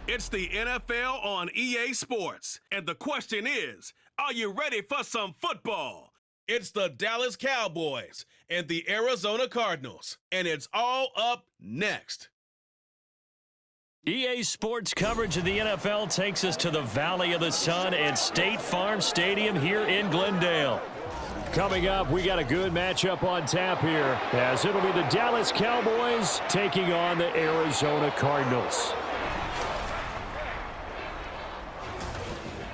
It's the NFL on EA Sports, and the question is, are you ready for some football? It's the Dallas Cowboys and the Arizona Cardinals, and it's all up next. EA Sports coverage of the NFL takes us to the Valley of the Sun and State Farm Stadium here in Glendale. Coming up, we got a good matchup on tap here, as it'll be the Dallas Cowboys taking on the Arizona Cardinals.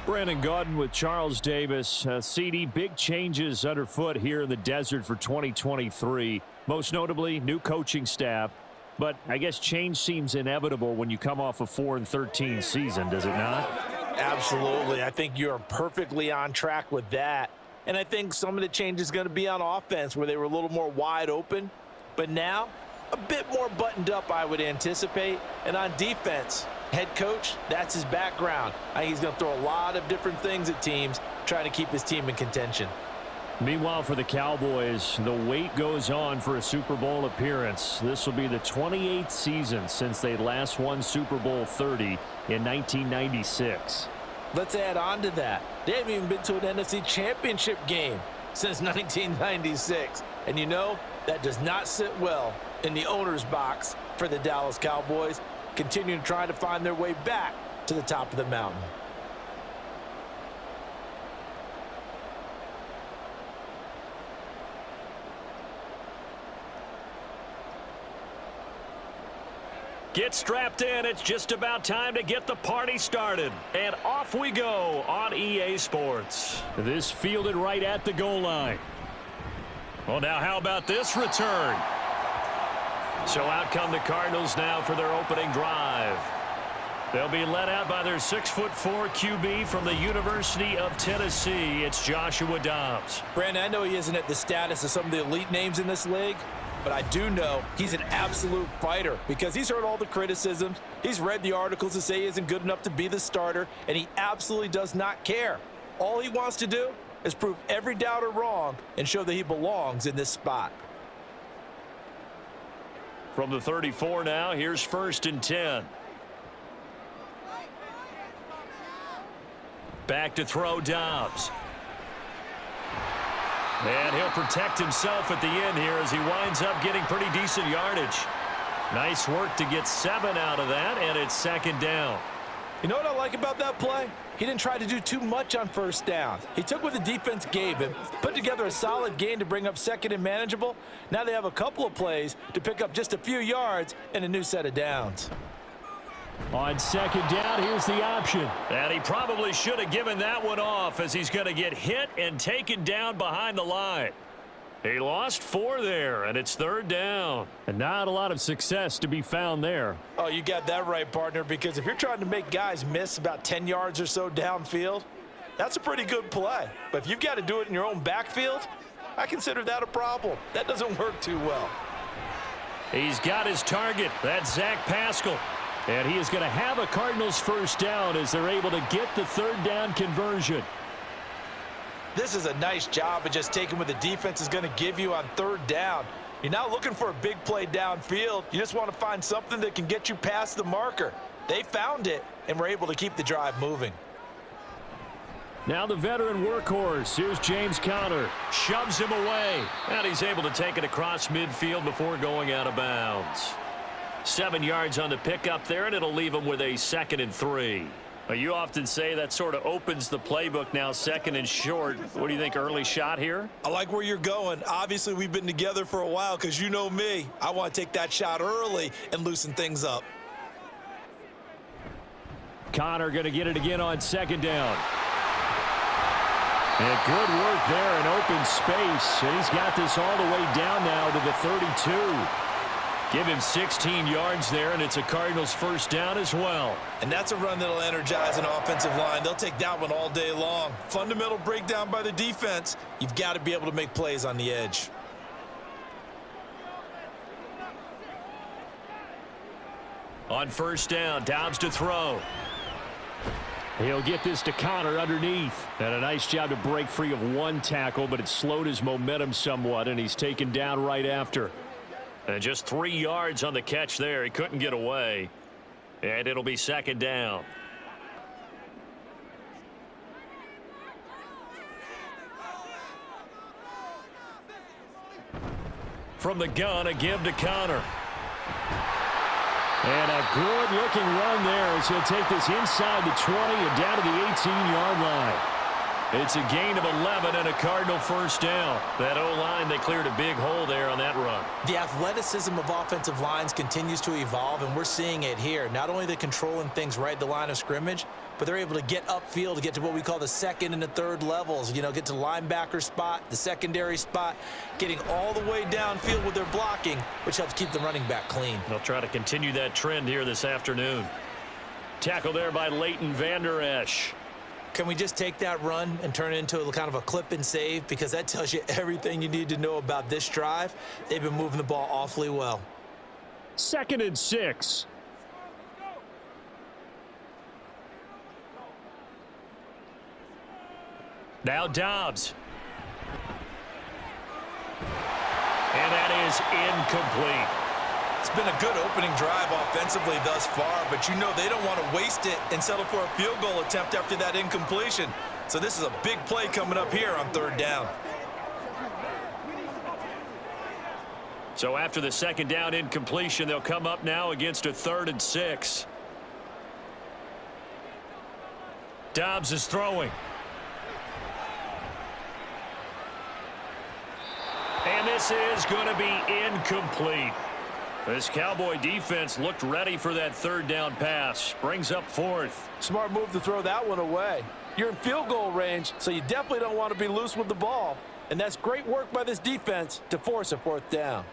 Brandon Gaudin with Charles Davis. CD, big changes underfoot here in the desert for 2023. Most notably, new coaching staff. But I guess change seems inevitable when you come off a 4-13 season, does it not? Absolutely. I think you're perfectly on track with that. And I think some of the change is going to be on offense where they were a little more wide open. But now, a bit more buttoned up, I would anticipate. And on defense, head coach, that's his background. I think he's going to throw a lot of different things at teams, trying to keep his team in contention. Meanwhile, for the Cowboys, the wait goes on for a Super Bowl appearance. This will be the 28th season since they last won Super Bowl 30 in 1996. Let's add on to that. They haven't even been to an NFC Championship game since 1996. And you know, that does not sit well in the owner's box for the Dallas Cowboys, continuing to try to find their way back to the top of the mountain. Get strapped in. It's just about time to get the party started. And off we go on EA Sports. This fielded right at the goal line. Well, now how about this return? So out come the Cardinals now for their opening drive. They'll be led out by their 6'4" QB from the University of Tennessee. It's Joshua Dobbs. Brandon, I know he isn't at the status of some of the elite names in this league, but I do know he's an absolute fighter because he's heard all the criticisms. He's read the articles that say he isn't good enough to be the starter, and he absolutely does not care. All he wants to do is prove every doubter wrong and show that he belongs in this spot. From the 34 now, here's 1st and 10. Back to throw Dobbs. And he'll protect himself at the end here as he winds up getting pretty decent yardage. Nice work to get 7 out of that, and it's 2nd down. You know what I like about that play? He didn't try to do too much on 1st down. He took what the defense gave him, put together a solid gain to bring up 2nd and manageable. Now they have a couple of plays to pick up just a few yards and a new set of downs. On 2nd down, here's the option. And he probably should have given that one off as he's going to get hit and taken down behind the line. He lost 4 there, and it's 3rd down. And not a lot of success to be found there. Oh, you got that right, partner, because if you're trying to make guys miss about 10 yards or so downfield, that's a pretty good play. But if you've got to do it in your own backfield, I consider that a problem. That doesn't work too well. He's got his target. That's Zach Pascal. And he is going to have a Cardinals 1st down as they're able to get the 3rd down conversion. This is a nice job of just taking what the defense is going to give you on 3rd down. You're not looking for a big play downfield. You just want to find something that can get you past the marker. They found it and were able to keep the drive moving. Now the veteran workhorse. Here's James Conner. Shoves him away. And he's able to take it across midfield before going out of bounds. 7 yards on the pickup there, and it'll leave him with a 2nd and 3. You often say that sort of opens the playbook now, 2nd and short. What do you think, early shot here? I like where you're going. Obviously, we've been together for a while because you know me. I want to take that shot early and loosen things up. Conner going to get it again on 2nd down. And good work there in open space. And he's got this all the way down now to the 32. Give him 16 yards there, and it's a Cardinals 1st down as well. And that's a run that'll energize an offensive line. They'll take that one all day long. Fundamental breakdown by the defense. You've got to be able to make plays on the edge. On 1st down, Dobbs to throw. He'll get this to Conner underneath. And a nice job to break free of 1 tackle, but it slowed his momentum somewhat, and he's taken down right after. And just 3 yards on the catch there. He couldn't get away. And it'll be second down. From the gun, a give to Connor. And a good-looking run there as he'll take this inside the 20 and down to the 18-yard line. It's a gain of 11 and a Cardinal first down. That O-line, they cleared a big hole there on that run. The athleticism of offensive lines continues to evolve, and we're seeing it here. Not only they're controlling things right at the line of scrimmage, but they're able to get upfield to get to what we call the second and the third levels. You know, get to the linebacker spot, the secondary spot, getting all the way downfield with their blocking, which helps keep the running back clean. They'll try to continue that trend here this afternoon. Tackle there by Leighton Vander Esch. Can we just take that run and turn it into a kind of a clip and save? Because that tells you everything you need to know about this drive. They've been moving the ball awfully well. 2nd and 6. Now Dobbs. And that is incomplete. It's been a good opening drive offensively thus far, but you know they don't want to waste it and settle for a field goal attempt after that incompletion. So this is a big play coming up here on 3rd down. So after the 2nd down incompletion, they'll come up now against a 3rd and 6. Dobbs is throwing. And this is going to be incomplete. This Cowboy defense looked ready for that 3rd down pass. Brings up 4th. Smart move to throw that one away. You're in field goal range, so you definitely don't want to be loose with the ball. And that's great work by this defense to force a 4th down.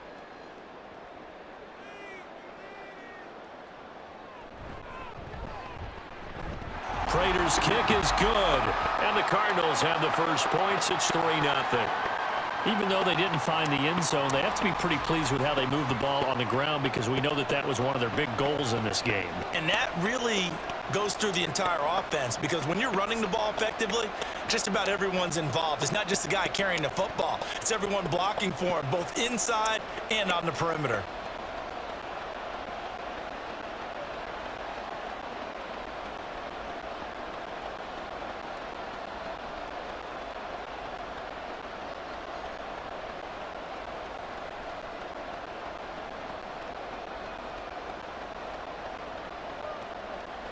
Prater's kick is good. And the Cardinals have the first points. It's 3-0. Even though they didn't find the end zone, they have to be pretty pleased with how they moved the ball on the ground because we know that that was one of their big goals in this game. And that really goes through the entire offense because when you're running the ball effectively, just about everyone's involved. It's not just the guy carrying the football. It's everyone blocking for him, both inside and on the perimeter.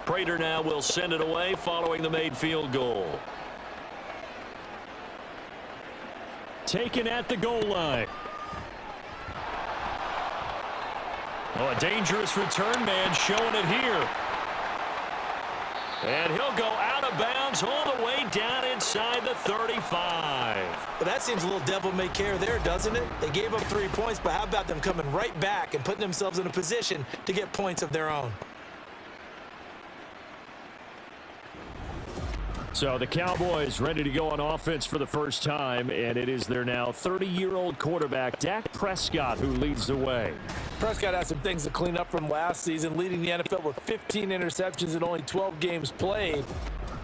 Prater now will send it away following the made field goal. Taken at the goal line. Oh, a dangerous return man showing it here. And he'll go out of bounds all the way down inside the 35. Well, that seems a little devil-may-care there, doesn't it? They gave up 3 points, but how about them coming right back and putting themselves in a position to get points of their own? So the Cowboys ready to go on offense for the first time, and it is their now 30-year-old quarterback, Dak Prescott, who leads the way. Prescott has some things to clean up from last season, leading the NFL with 15 interceptions in only 12 games played.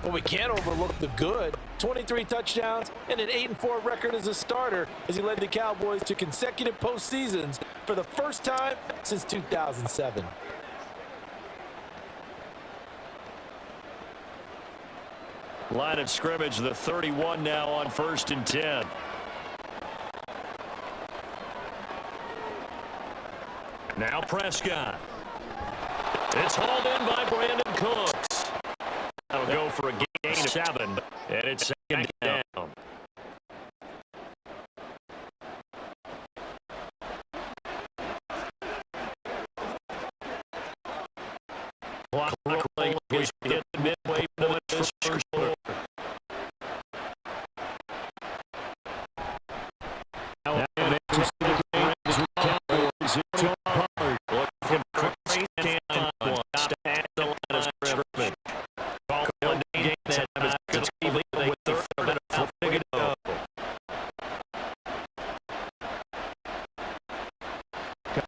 But we can't overlook the good. 23 touchdowns and an 8-4 record as a starter as he led the Cowboys to consecutive postseasons for the first time since 2007. Line of scrimmage, the 31 now on 1st and 10. Now Prescott. It's hauled in by Brandon Cooks. That'll go for a gain of 7, and it's 2nd down. Clock rolling. He's getting midway to this first quarter.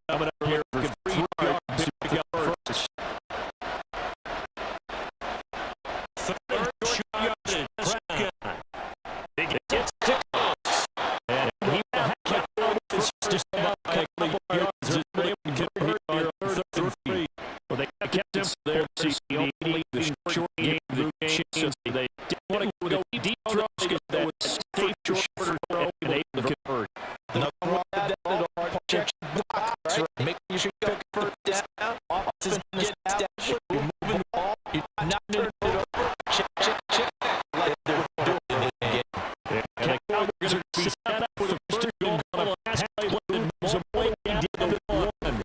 Coming up here for 3 yards to pick up first. Third yardage. Prescott. It gets to Cooks. And he will have just about a couple of yards. He's been able to get here on 3rd and 3. Well, they kept him there. that at all. Check the box, right? Make sure you pick first down. Offense is going to establish. You're moving the ball. You're not turning it over. Check. Like they're doing in the game. And the Cowboys are going to be set up with a first goal on a pass play that moves them way down to the 1.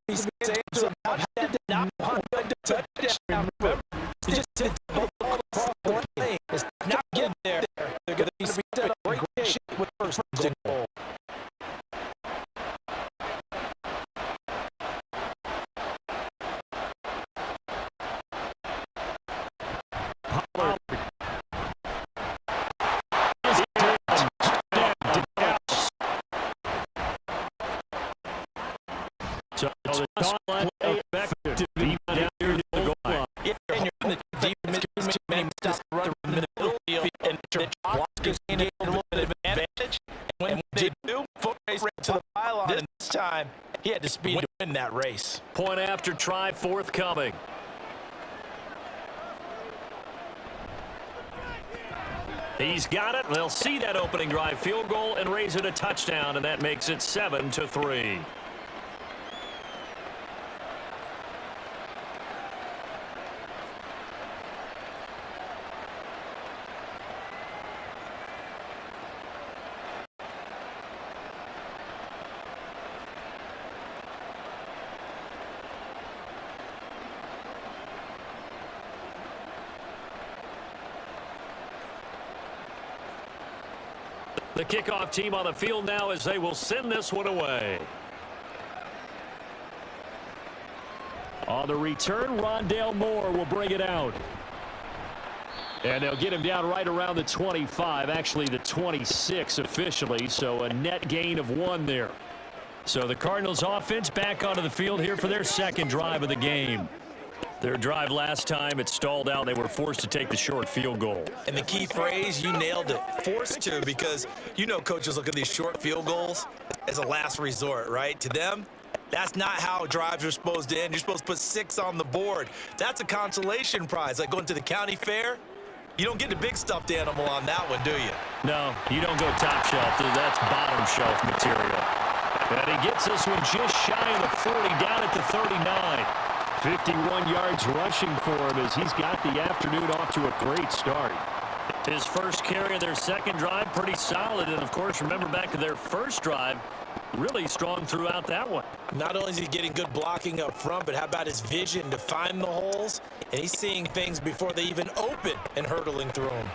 He's saying so now had to not punt the touchdown. Remember, you just did the ball across the lane. It's not getting there. They're going to be set up great shape with first goal. So the toss play effective to be down here to the goal line. Yeah, and you're in the deep many stops run in the middle field, and the block gives you a little bit of an advantage. And when they do, foot race right to the pylon, and this time he had the speed to win that race. Point after try forthcoming. He's got it. They'll see that opening drive field goal and raise it a touchdown, and that makes it 7-3. The kickoff team on the field now as they will send this one away. On the return, Rondale Moore will bring it out. And they'll get him down right around the 25, actually the 26 officially, so a net gain of 1 there. So the Cardinals offense back onto the field here for their second drive of the game. Their drive last time, it stalled out. They were forced to take the short field goal. And the key phrase, you nailed it, forced to, because you know coaches look at these short field goals as a last resort, right? To them, that's not how drives are supposed to end. You're supposed to put 6 on the board. That's a consolation prize, like going to the county fair. You don't get the big stuffed animal on that one, do you? No, you don't go top shelf. That's bottom shelf material. And he gets this one just shy of the 40, down at the 39. 51 yards rushing for him as he's got the afternoon off to a great start. His first carry of their second drive, pretty solid. And, of course, remember back to their first drive, really strong throughout that one. Not only is he getting good blocking up front, but how about his vision to find the holes? And he's seeing things before they even open and hurtling through them.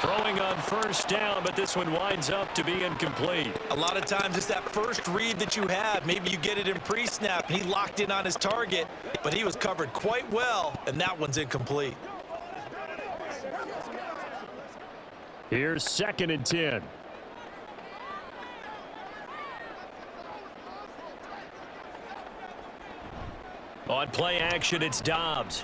Throwing on first down, but this one winds up to be incomplete. A lot of times it's that first read that you have. Maybe you get it in pre-snap, and he locked in on his target, but he was covered quite well, and that one's incomplete. Here's 2nd and 10. On play action, it's Dobbs.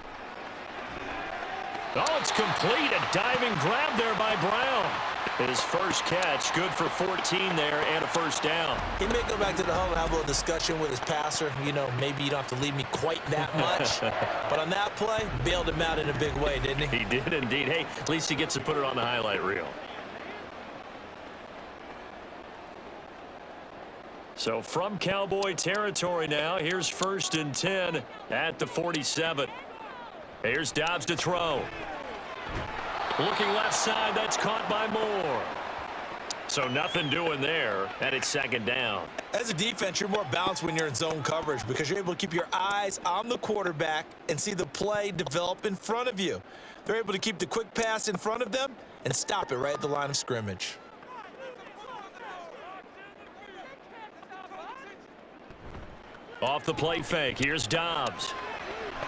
Oh, it's complete. A diving grab there by Brown. His first catch, good for 14 there and a first down. He may go back to the huddle and have a little discussion with his passer. You know, maybe you don't have to leave me quite that much. But on that play, bailed him out in a big way, didn't he? He did indeed. Hey, at least he gets to put it on the highlight reel. So from Cowboy territory now, here's 1st and 10 at the 47. Here's Dobbs to throw. Looking left side, that's caught by Moore. So nothing doing there, and it's 2nd down. As a defense, you're more balanced when you're in zone coverage because you're able to keep your eyes on the quarterback and see the play develop in front of you. They're able to keep the quick pass in front of them and stop it right at the line of scrimmage. Off the play fake, here's Dobbs.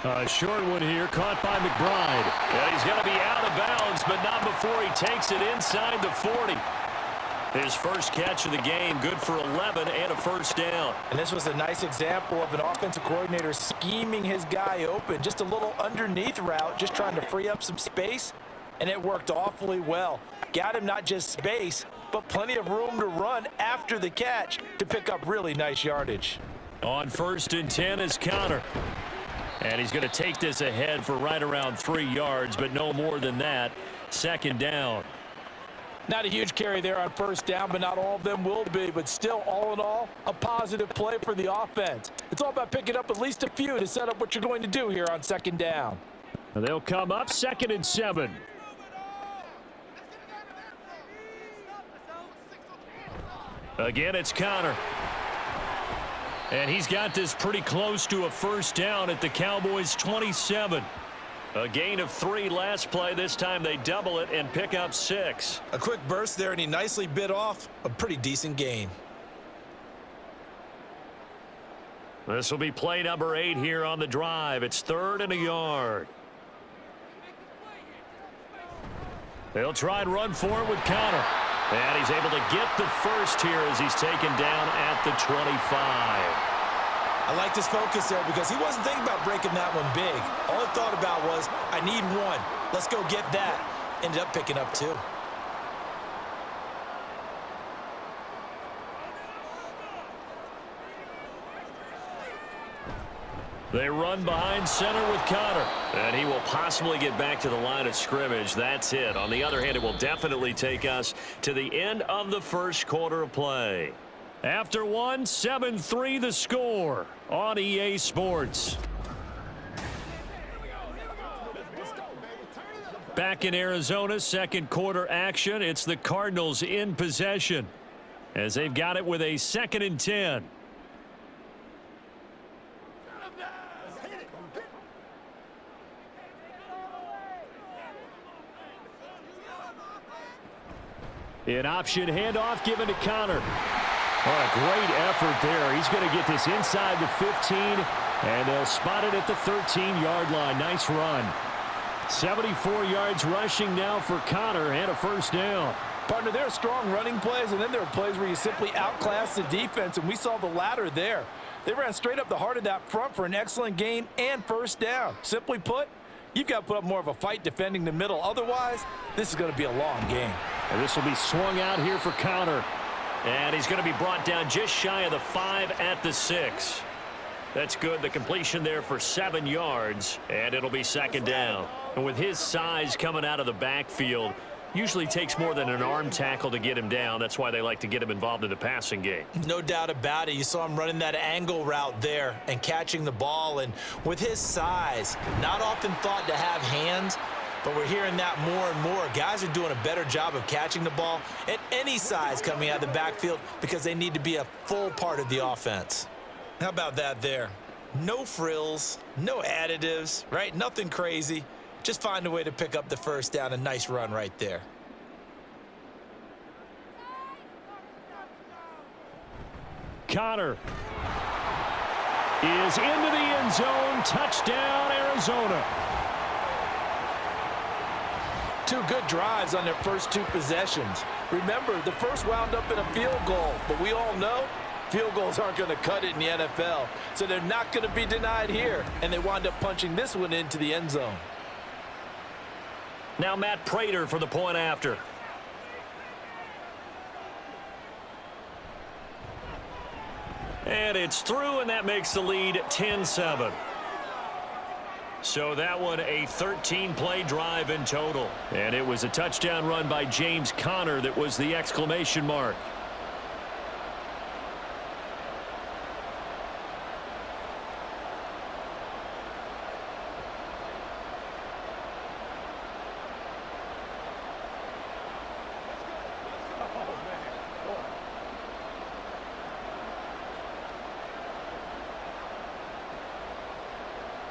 A short one here, caught by McBride. Yeah, he's going to be out of bounds, but not before he takes it inside the 40. His first catch of the game, good for 11 and a first down. And this was a nice example of an offensive coordinator scheming his guy open. Just a little underneath route, just trying to free up some space, and it worked awfully well. Got him not just space, but plenty of room to run after the catch to pick up really nice yardage. On 1st and 10 is Connor. And he's going to take this ahead for right around 3 yards, but no more than that. 2nd down. Not a huge carry there on first down, but not all of them will be. But still, all in all, a positive play for the offense. It's all about picking up at least a few to set up what you're going to do here on second down. They'll come up 2nd and 7. Again, it's Connor. And he's got this pretty close to a first down at the Cowboys' 27. A gain of 3 last play. This time they double it and pick up 6. A quick burst there, and he nicely bit off a pretty decent gain. This will be play number 8 here on the drive. It's 3rd and a yard. They'll try and run for it with Connor. And he's able to get the first here as he's taken down at the 25. I liked his focus there because he wasn't thinking about breaking that one big. All he thought about was, I need 1. Let's go get that. Ended up picking up 2. They run behind center with Connor. And he will possibly get back to the line of scrimmage. That's it. On the other hand, it will definitely take us to the end of the first quarter of play. After 1, 7-3 the score on EA Sports. Back in Arizona, second quarter action. It's the Cardinals in possession as they've got it with a 2nd and 10. An option handoff given to Connor. Oh, a great effort there. He's going to get this inside the 15, and they'll spot it at the 13-yard line. Nice run. 74 yards rushing now for Connor and a first down. Partner, there are strong running plays, and then there are plays where you simply outclass the defense, and we saw the latter there. They ran straight up the heart of that front for an excellent gain and first down. Simply put, you've got to put up more of a fight defending the middle. Otherwise, this is going to be a long game. And this will be swung out here for Connor. And he's going to be brought down just shy of the 5 at the 6. That's good. The completion there for 7 yards, and it'll be second down. And with his size coming out of the backfield, usually takes more than an arm tackle to get him down. That's why they like to get him involved in the passing game. No doubt about it. You saw him running that angle route there and catching the ball. And with his size, not often thought to have hands, but we're hearing that more and more. Guys are doing a better job of catching the ball at any size coming out of the backfield because they need to be a full part of the offense. How about that there? No frills, no additives, right? Nothing crazy. Just find a way to pick up the first down. A nice run right there. Connor is into the end zone. Touchdown, Arizona. 2 good drives on their first 2 possessions. Remember, the first wound up in a field goal, but we all know field goals aren't going to cut it in the NFL, so they're not going to be denied here, and they wound up punching this one into the end zone. Now Matt Prater for the point after. And it's through, and that makes the lead 10-7. So that one a 13-play drive in total. And it was a touchdown run by James Conner that was the exclamation mark.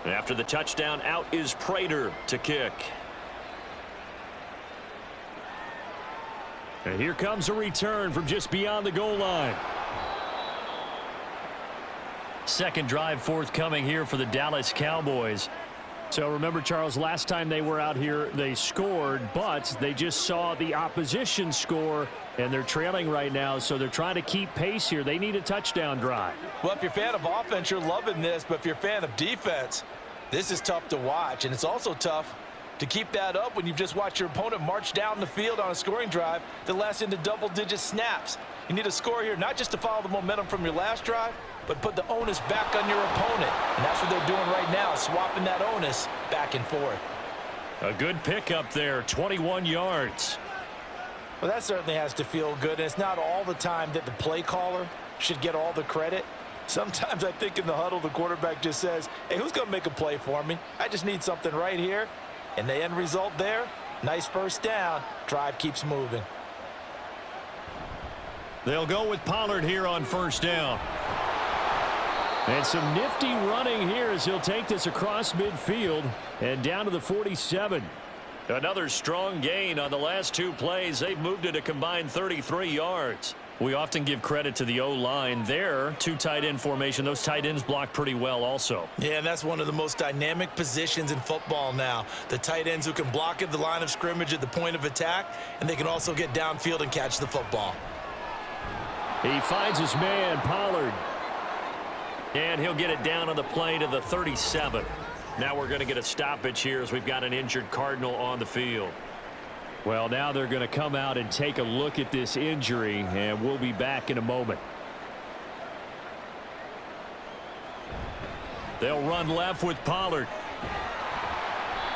After the touchdown, out is Prater to kick. And here comes a return from just beyond the goal line. Second drive forthcoming here for the Dallas Cowboys. So remember, Charles, last time they were out here, they scored, but they just saw the opposition score, and they're trailing right now, so they're trying to keep pace here. They need a touchdown drive. Well, if you're a fan of offense, you're loving this, but if you're a fan of defense, this is tough to watch, and it's also tough to keep that up when you've just watched your opponent march down the field on a scoring drive that lasts into double-digit snaps. You need a score here, not just to follow the momentum from your last drive, but put the onus back on your opponent. And that's what they're doing right now, swapping that onus back and forth. A good pickup there, 21 yards. Well, that certainly has to feel good, and it's not all the time that the play caller should get all the credit. Sometimes I think in the huddle, the quarterback just says, hey, who's going to make a play for me? I just need something right here. And the end result there, nice first down. Drive keeps moving. They'll go with Pollard here on first down. And some nifty running here as he'll take this across midfield and down to the 47. Another strong gain on the last two plays. They've moved it a combined 33 yards. We often give credit to the O-line there. Two tight end formation. Those tight ends block pretty well also. Yeah, and that's one of the most dynamic positions in football now. The tight ends who can block at the line of scrimmage at the point of attack, and they can also get downfield and catch the football. He finds his man, Pollard. And he'll get it down on the play to the 37. Now we're going to get a stoppage here as we've got an injured Cardinal on the field. Well, now they're going to come out and take a look at this injury, and we'll be back in a moment. They'll run left with Pollard.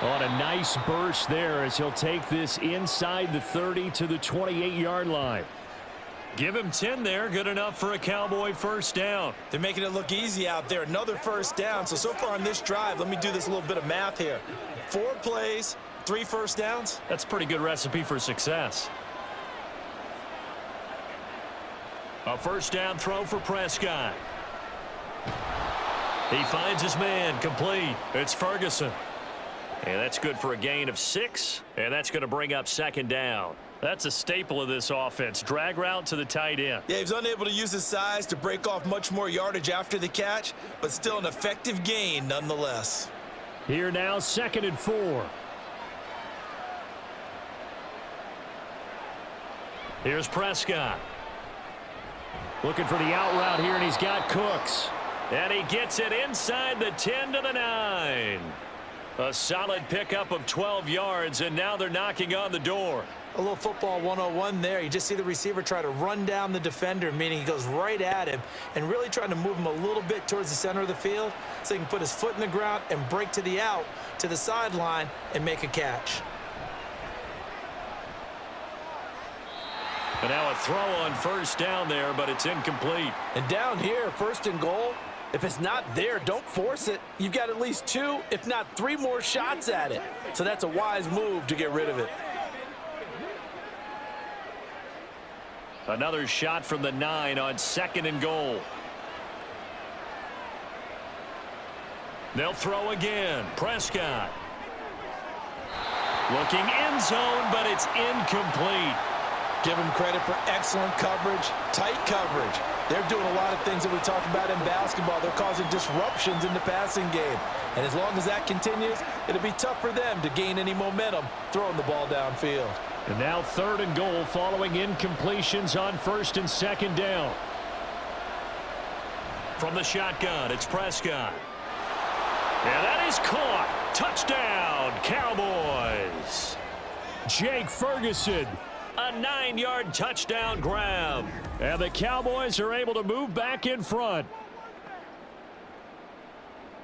On a nice burst there as he'll take this inside the 30 to the 28-yard line. Give him 10 there. Good enough for a Cowboy first down. They're making it look easy out there. Another first down. So far on this drive, let me do this little bit of math here. 4 plays, 3 first downs. That's a pretty good recipe for success. A first down throw for Prescott. He finds his man, complete. It's Ferguson. And that's good for a gain of 6. And that's going to bring up second down. That's a staple of this offense. Drag route to the tight end. Yeah, he was unable to use his size to break off much more yardage after the catch, but still an effective gain nonetheless. Here now, 2nd and 4. Here's Prescott. Looking for the out route here, and he's got Cooks. And he gets it inside the 10 to the 9. A solid pickup of 12 yards, and now they're knocking on the door. A little football 101 there. You just see the receiver try to run down the defender, meaning he goes right at him and really trying to move him a little bit towards the center of the field so he can put his foot in the ground and break to the out, to the sideline, and make a catch. And now a throw on first down there, but it's incomplete. And down here, 1st and goal, if it's not there, don't force it. You've got at least 2, if not 3 more shots at it. So that's a wise move to get rid of it. Another shot from the 9 on 2nd and goal. They'll throw again. Prescott. Looking end zone, but it's incomplete. Give him credit for excellent coverage, tight coverage. They're doing a lot of things that we talked about in basketball. They're causing disruptions in the passing game. And as long as that continues, it'll be tough for them to gain any momentum throwing the ball downfield. And now 3rd and goal following incompletions on 1st and 2nd down. From the shotgun, it's Prescott. And that is caught. Touchdown, Cowboys. Jake Ferguson. A 9-yard touchdown grab. And the Cowboys are able to move back in front.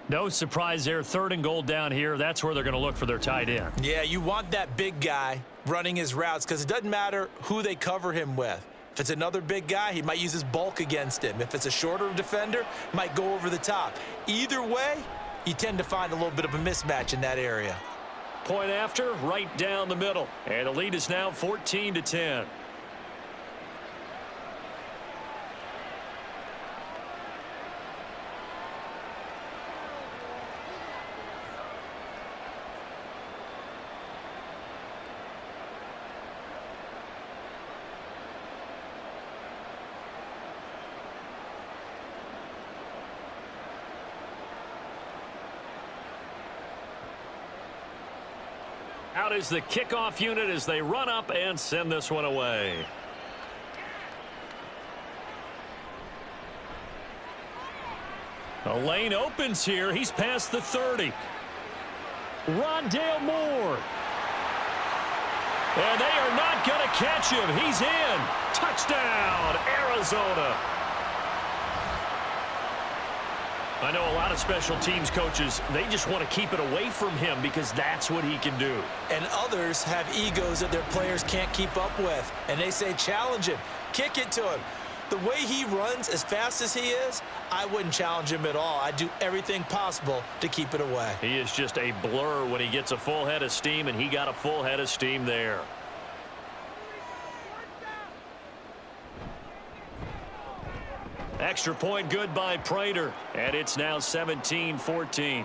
No surprise there. 3rd and goal down here. That's where they're going to look for their tight end. Yeah, you want that big guy running his routes because it doesn't matter who they cover him with. If it's another big guy, he might use his bulk against him. If it's a shorter defender, might go over the top. Either way, you tend to find a little bit of a mismatch in that area. Point after, right down the middle. And the lead is now 14-10. Out is the kickoff unit as they run up and send this one away. A lane opens here. He's past the 30. Rondale Moore. And they are not going to catch him. He's in. Touchdown, Arizona. I know a lot of special teams coaches, they just want to keep it away from him because that's what he can do. And others have egos that their players can't keep up with. And they say, challenge him, kick it to him. The way he runs as fast as he is, I wouldn't challenge him at all. I'd do everything possible to keep it away. He is just a blur when he gets a full head of steam, and he got a full head of steam there. Extra point good by Prater, and it's now 17-14.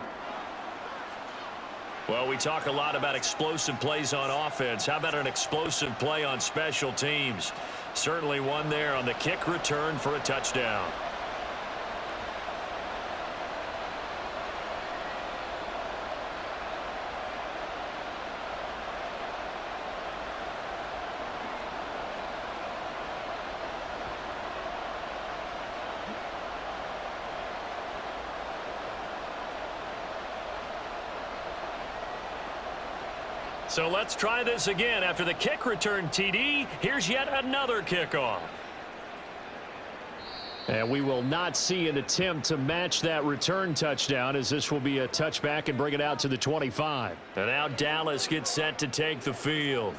Well, we talk a lot about explosive plays on offense. How about an explosive play on special teams? Certainly one there on the kick return for a touchdown. So let's try this again. After the kick return TD, here's yet another kickoff. And we will not see an attempt to match that return touchdown, as this will be a touchback and bring it out to the 25. And now Dallas gets set to take the field.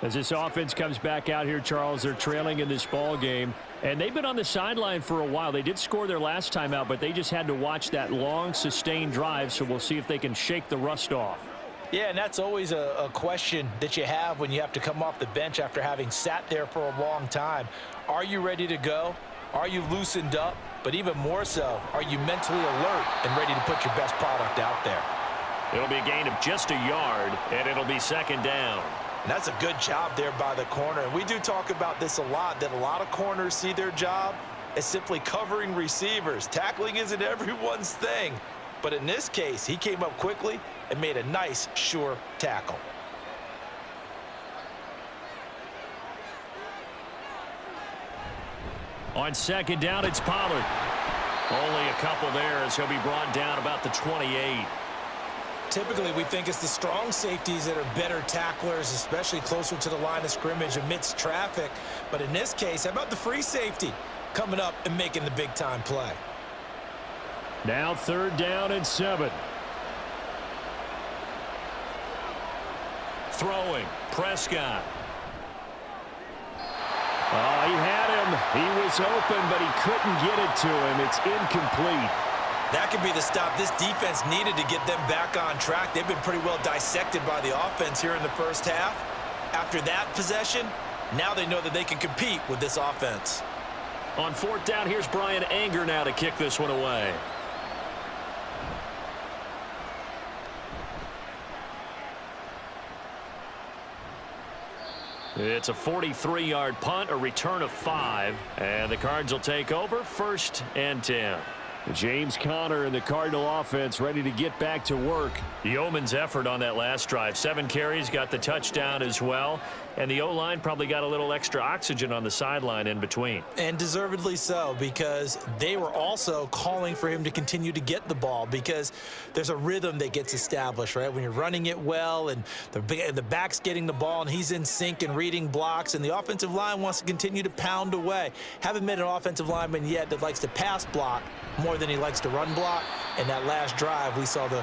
As this offense comes back out here, Charles, they're trailing in this ball game. And they've been on the sideline for a while. They did score their last time out, but they just had to watch that long, sustained drive. So we'll see if they can shake the rust off. Yeah, and that's always a question that you have when you have to come off the bench after having sat there for a long time. Are you ready to go? Are you loosened up? But even more so, are you mentally alert and ready to put your best product out there? It'll be a gain of just a yard, and it'll be second down. And that's a good job there by the corner. And we do talk about this a lot, that a lot of corners see their job as simply covering receivers. Tackling isn't everyone's thing. But in this case, he came up quickly and made a nice, sure tackle. On second down, it's Pollard. Only a couple there as he'll be brought down about the 28. Typically, we think it's the strong safeties that are better tacklers, especially closer to the line of scrimmage amidst traffic. But in this case, how about the free safety coming up and making the big-time play? Now third down and 7. Throwing, Prescott. Oh, he had him. He was open, but he couldn't get it to him. It's incomplete. That could be the stop this defense needed to get them back on track. They've been pretty well dissected by the offense here in the first half. After that possession, now they know that they can compete with this offense. On fourth down, here's Brian Anger now to kick this one away. It's a 43-yard punt, a return of 5, and the Cards will take over 1st and 10. James Conner and the Cardinal offense ready to get back to work. Yeoman's effort on that last drive. 7 carries, got the touchdown as well. And the O-line probably got a little extra oxygen on the sideline in between. And deservedly so, because they were also calling for him to continue to get the ball, because there's a rhythm that gets established, right? When you're running it well and the back's getting the ball and he's in sync and reading blocks, and the offensive line wants to continue to pound away. Haven't met an offensive lineman yet that likes to pass block more than he likes to run block. And that last drive, we saw the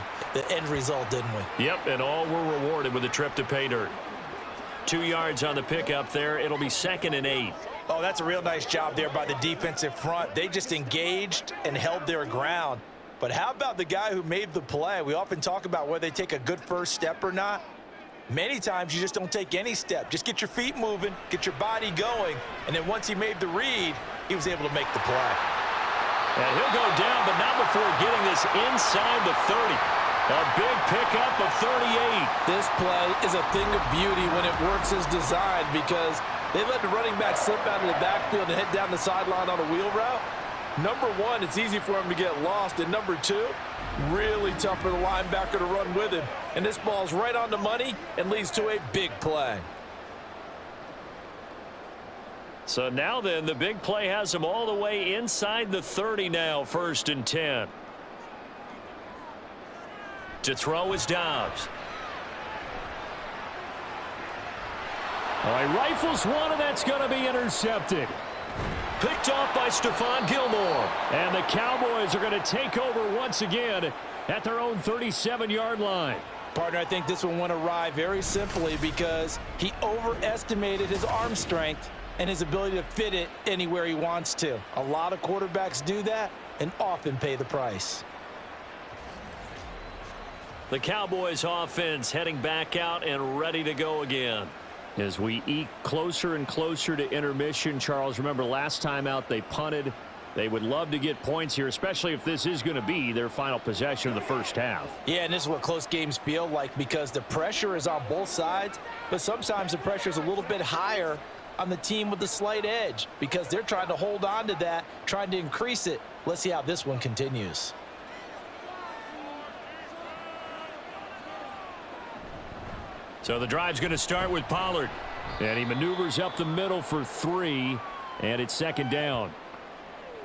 end result, didn't we? Yep, and all were rewarded with a trip to pay dirt. 2 yards on the pickup there. It'll be 2nd and 8. Oh, that's a real nice job there by the defensive front. They just engaged and held their ground. But how about the guy who made the play? We often talk about whether they take a good first step or not. Many times you just don't take any step. Just get your feet moving, get your body going, and then once he made the read, he was able to make the play. And he'll go down, but not before getting this inside the 30. A big pickup of 38. This play is a thing of beauty when it works as designed, because they let the running back slip out of the backfield and head down the sideline on a wheel route. Number one, it's easy for him to get lost. And number two, really tough for the linebacker to run with him. And this ball's right on the money and leads to a big play. So now then, the big play has him all the way inside the 30 now, 1st and 10. To throw is Dobbs. Oh, he rifles one, and that's going to be intercepted. Picked off by Stephon Gilmore. And the Cowboys are going to take over once again at their own 37-yard line. Partner, I think this one went awry very simply because he overestimated his arm strength and his ability to fit it anywhere he wants to. A lot of quarterbacks do that and often pay the price. The Cowboys offense heading back out and ready to go again. As we eke closer and closer to intermission, Charles, remember last time out they punted. They would love to get points here, especially if this is going to be their final possession of the first half. Yeah, and this is what close games feel like because the pressure is on both sides, but sometimes the pressure is a little bit higher on the team with the slight edge because they're trying to hold on to that, trying to increase it. Let's see how this one continues. So the drive's going to start with Pollard. And he maneuvers up the middle for 3, and it's second down.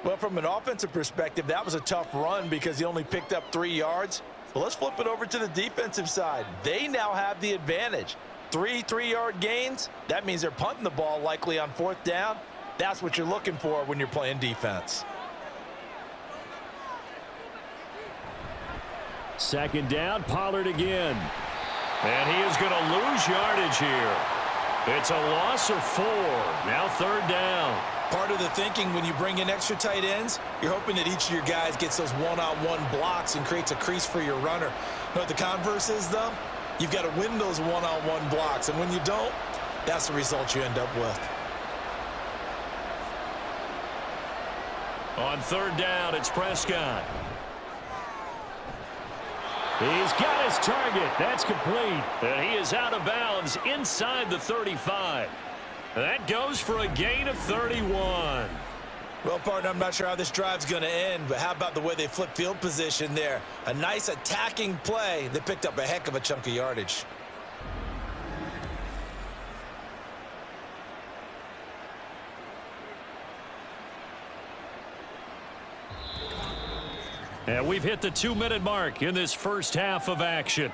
Well, from an offensive perspective, that was a tough run because he only picked up 3 yards. But let's flip it over to the defensive side. They now have the advantage. 3 3-yard gains, that means they're punting the ball likely on 4th down. That's what you're looking for when you're playing defense. Second down, Pollard again. And he is going to lose yardage here. It's a loss of 4. Now 3rd down. Part of the thinking when you bring in extra tight ends, you're hoping that each of your guys gets those one-on-one blocks and creates a crease for your runner. You know what the converse is, though? You've got to win those one-on-one blocks, and when you don't, that's the result you end up with. On 3rd down, it's Prescott. He's got his target. That's complete. And he is out of bounds inside the 35. That goes for a gain of 31. Well, partner, I'm not sure how this drive's going to end, but how about the way they flip field position there? A nice attacking play that picked up a heck of a chunk of yardage. And we've hit the 2-minute mark in this first half of action.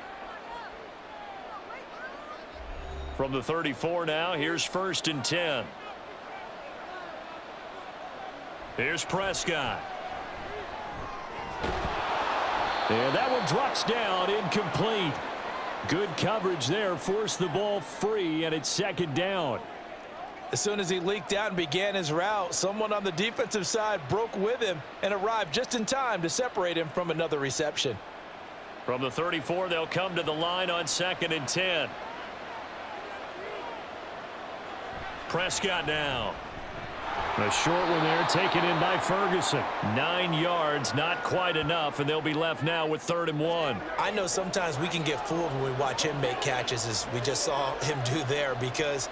From the 34 now, here's 1st and 10. Here's Prescott. And that one drops down, incomplete. Good coverage there, forced the ball free, and it's 2nd down. As soon as he leaked out and began his route, someone on the defensive side broke with him and arrived just in time to separate him from another reception. From the 34, they'll come to the line on 2nd and 10. Prescott now. A short one there taken in by Ferguson. 9 yards, not quite enough, and they'll be left now with 3rd and 1. I know sometimes we can get fooled when we watch him make catches, as we just saw him do there, because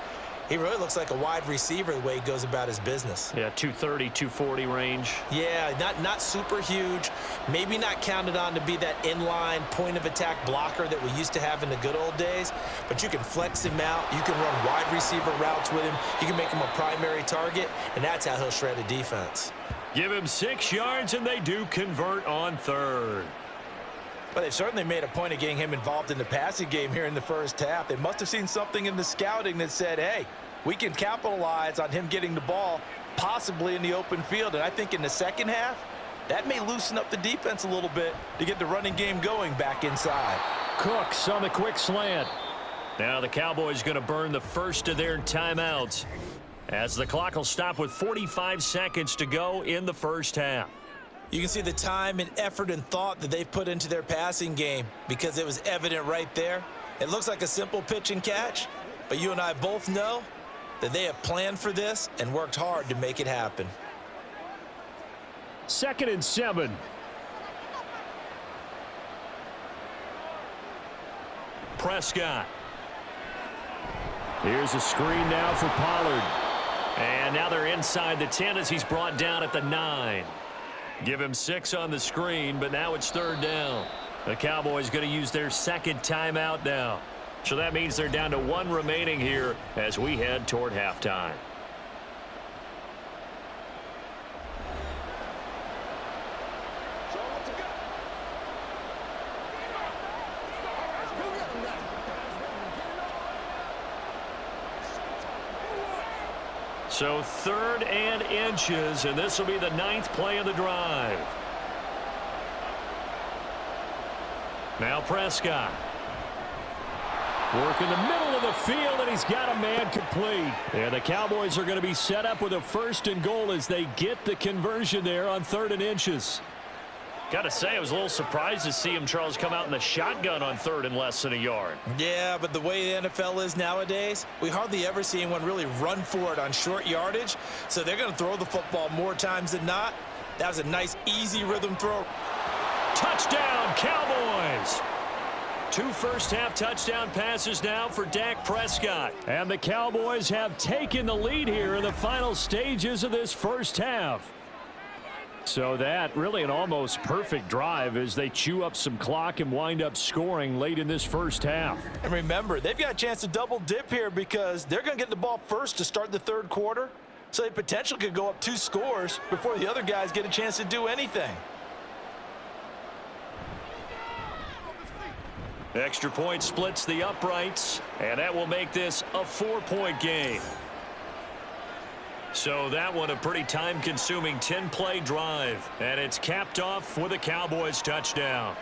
he really looks like a wide receiver the way he goes about his business. Yeah, 230, 240 range. Yeah, not super huge. Maybe not counted on to be that inline point-of-attack blocker that we used to have in the good old days. But you can flex him out. You can run wide receiver routes with him. You can make him a primary target, and that's how he'll shred a defense. Give him 6 yards, and they do convert on 3rd. But they've certainly made a point of getting him involved in the passing game here in the first half. They must have seen something in the scouting that said, hey, we can capitalize on him getting the ball possibly in the open field. And I think in the second half, that may loosen up the defense a little bit to get the running game going back inside. Cooks on the quick slant. Now the Cowboys going to burn the first of their timeouts as the clock will stop with 45 seconds to go in the first half. You can see the time and effort and thought that they've put into their passing game because it was evident right there. It looks like a simple pitch and catch, but you and I both know that they have planned for this and worked hard to make it happen. 2nd and 7. Prescott. Here's a screen now for Pollard. And now they're inside the 10 as he's brought down at the 9. Give him 6 on the screen, but now it's 3rd down. The Cowboys going to use their 2nd timeout now. So that means they're down to 1 remaining here as we head toward halftime. So 3rd and inches, and this will be the 9th play of the drive. Now Prescott. Work in the middle of the field, and he's got a man complete. And the Cowboys are going to be set up with a 1st and goal as they get the conversion there on 3rd and inches. Got to say, I was a little surprised to see him, Charles, come out in the shotgun on 3rd and less than a yard. Yeah, but the way the NFL is nowadays, we hardly ever see anyone really run for it on short yardage. So they're going to throw the football more times than not. That was a nice, easy rhythm throw. Touchdown, Cowboys! 2 first-half touchdown passes now for Dak Prescott. And the Cowboys have taken the lead here in the final stages of this first half. So that really an almost perfect drive as they chew up some clock and wind up scoring late in this first half. And remember, they've got a chance to double dip here because they're going to get the ball first to start the 3rd quarter. So they potentially could go up 2 scores before the other guys get a chance to do anything. Extra point splits the uprights, and that will make this a 4-point game. So that one a pretty time-consuming 10-play drive, and it's capped off with a Cowboys touchdown.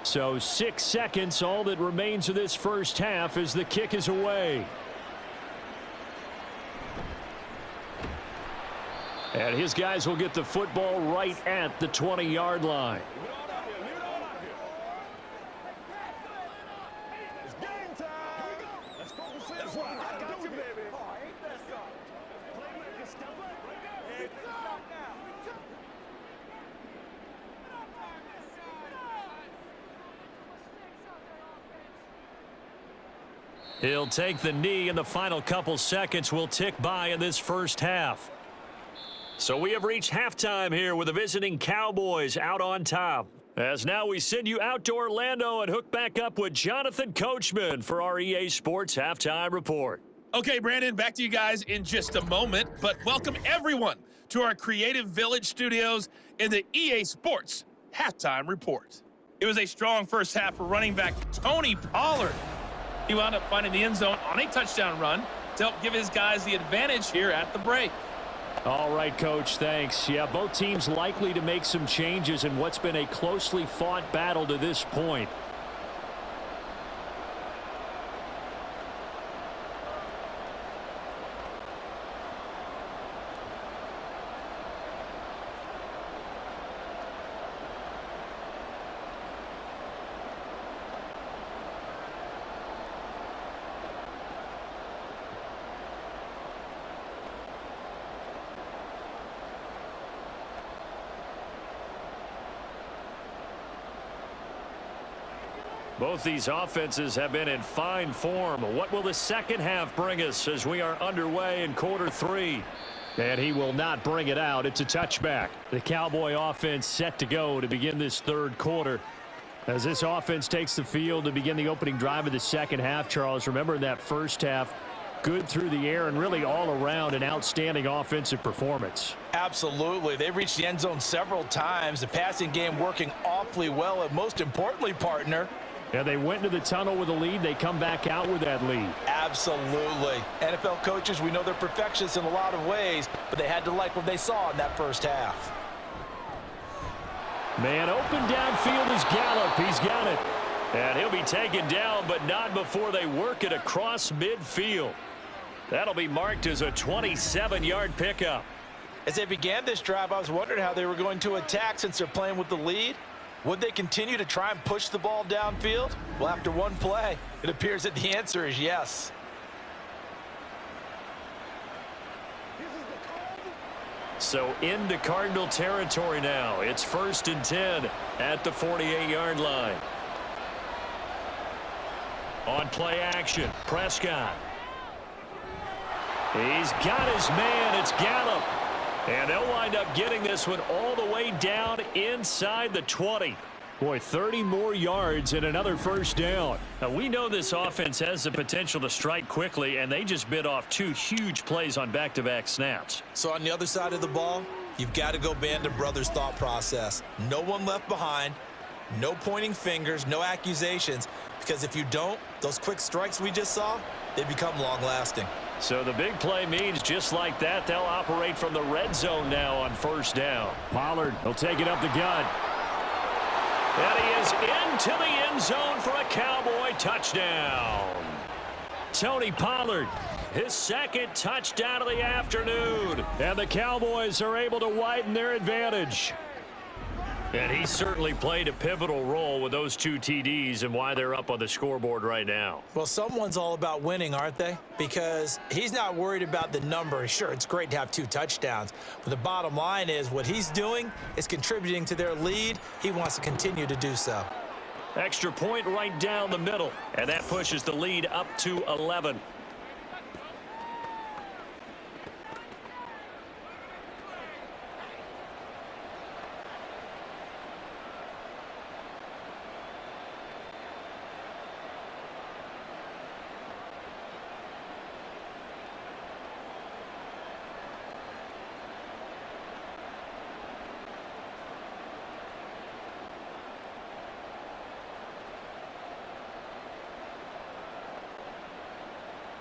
So 6 seconds, all that remains of this first half as the kick is away. And his guys will get the football right at the 20-yard line. He'll take the knee, and the final couple seconds will tick by in this first half. So we have reached halftime here with the visiting Cowboys out on top. As now we send you out to Orlando and hook back up with Jonathan Coachman for our EA Sports Halftime Report. Okay, Brandon, back to you guys in just a moment, but welcome everyone to our Creative Village studios in the EA Sports Halftime Report. It was a strong first half for running back Tony Pollard. He wound up finding the end zone on a touchdown run to help give his guys the advantage here at the break. All right, Coach, thanks. Yeah, both teams likely to make some changes in what's been a closely fought battle to this point. Both these offenses have been in fine form. What will the second half bring us as we are underway in quarter 3? And he will not bring it out. It's a touchback. The Cowboy offense set to go to begin this 3rd quarter. As this offense takes the field to begin the opening drive of the second half, Charles, remember in that first half, good through the air and really all around an outstanding offensive performance. Absolutely. They've reached the end zone several times. The passing game working awfully well, and most importantly, partner, yeah, they went into the tunnel with a lead. They come back out with that lead. Absolutely. NFL coaches, we know they're perfectionists in a lot of ways, but they had to like what they saw in that first half. Man open downfield is Gallup. He's got it. And he'll be taken down, but not before they work it across midfield. That'll be marked as a 27-yard pickup. As they began this drive, I was wondering how they were going to attack since they're playing with the lead. Would they continue to try and push the ball downfield? Well, after one play, it appears that the answer is yes. So into Cardinal territory now. It's 1st and 10 at the 48-yard line. On play action, Prescott. He's got his man. It's Gallup. And they'll wind up getting this one all the way down inside the 20. Boy, 30 more yards and another first down. Now, we know this offense has the potential to strike quickly, and they just bit off 2 huge plays on back-to-back snaps. So on the other side of the ball, you've got to go Band of Brothers thought process. No one left behind, no pointing fingers, no accusations, because if you don't, those quick strikes we just saw, they become long-lasting. So the big play means just like that, they'll operate from the red zone now on first down. Pollard will take it up the gut. And he is into the end zone for a Cowboy touchdown. Tony Pollard, his second touchdown of the afternoon. And the Cowboys are able to widen their advantage. And he certainly played a pivotal role with those 2 TDs and why they're up on the scoreboard right now. Well, someone's all about winning, aren't they? Because he's not worried about the number. Sure, it's great to have 2 touchdowns, but the bottom line is what he's doing is contributing to their lead. He wants to continue to do so. Extra point right down the middle, and that pushes the lead up to 11.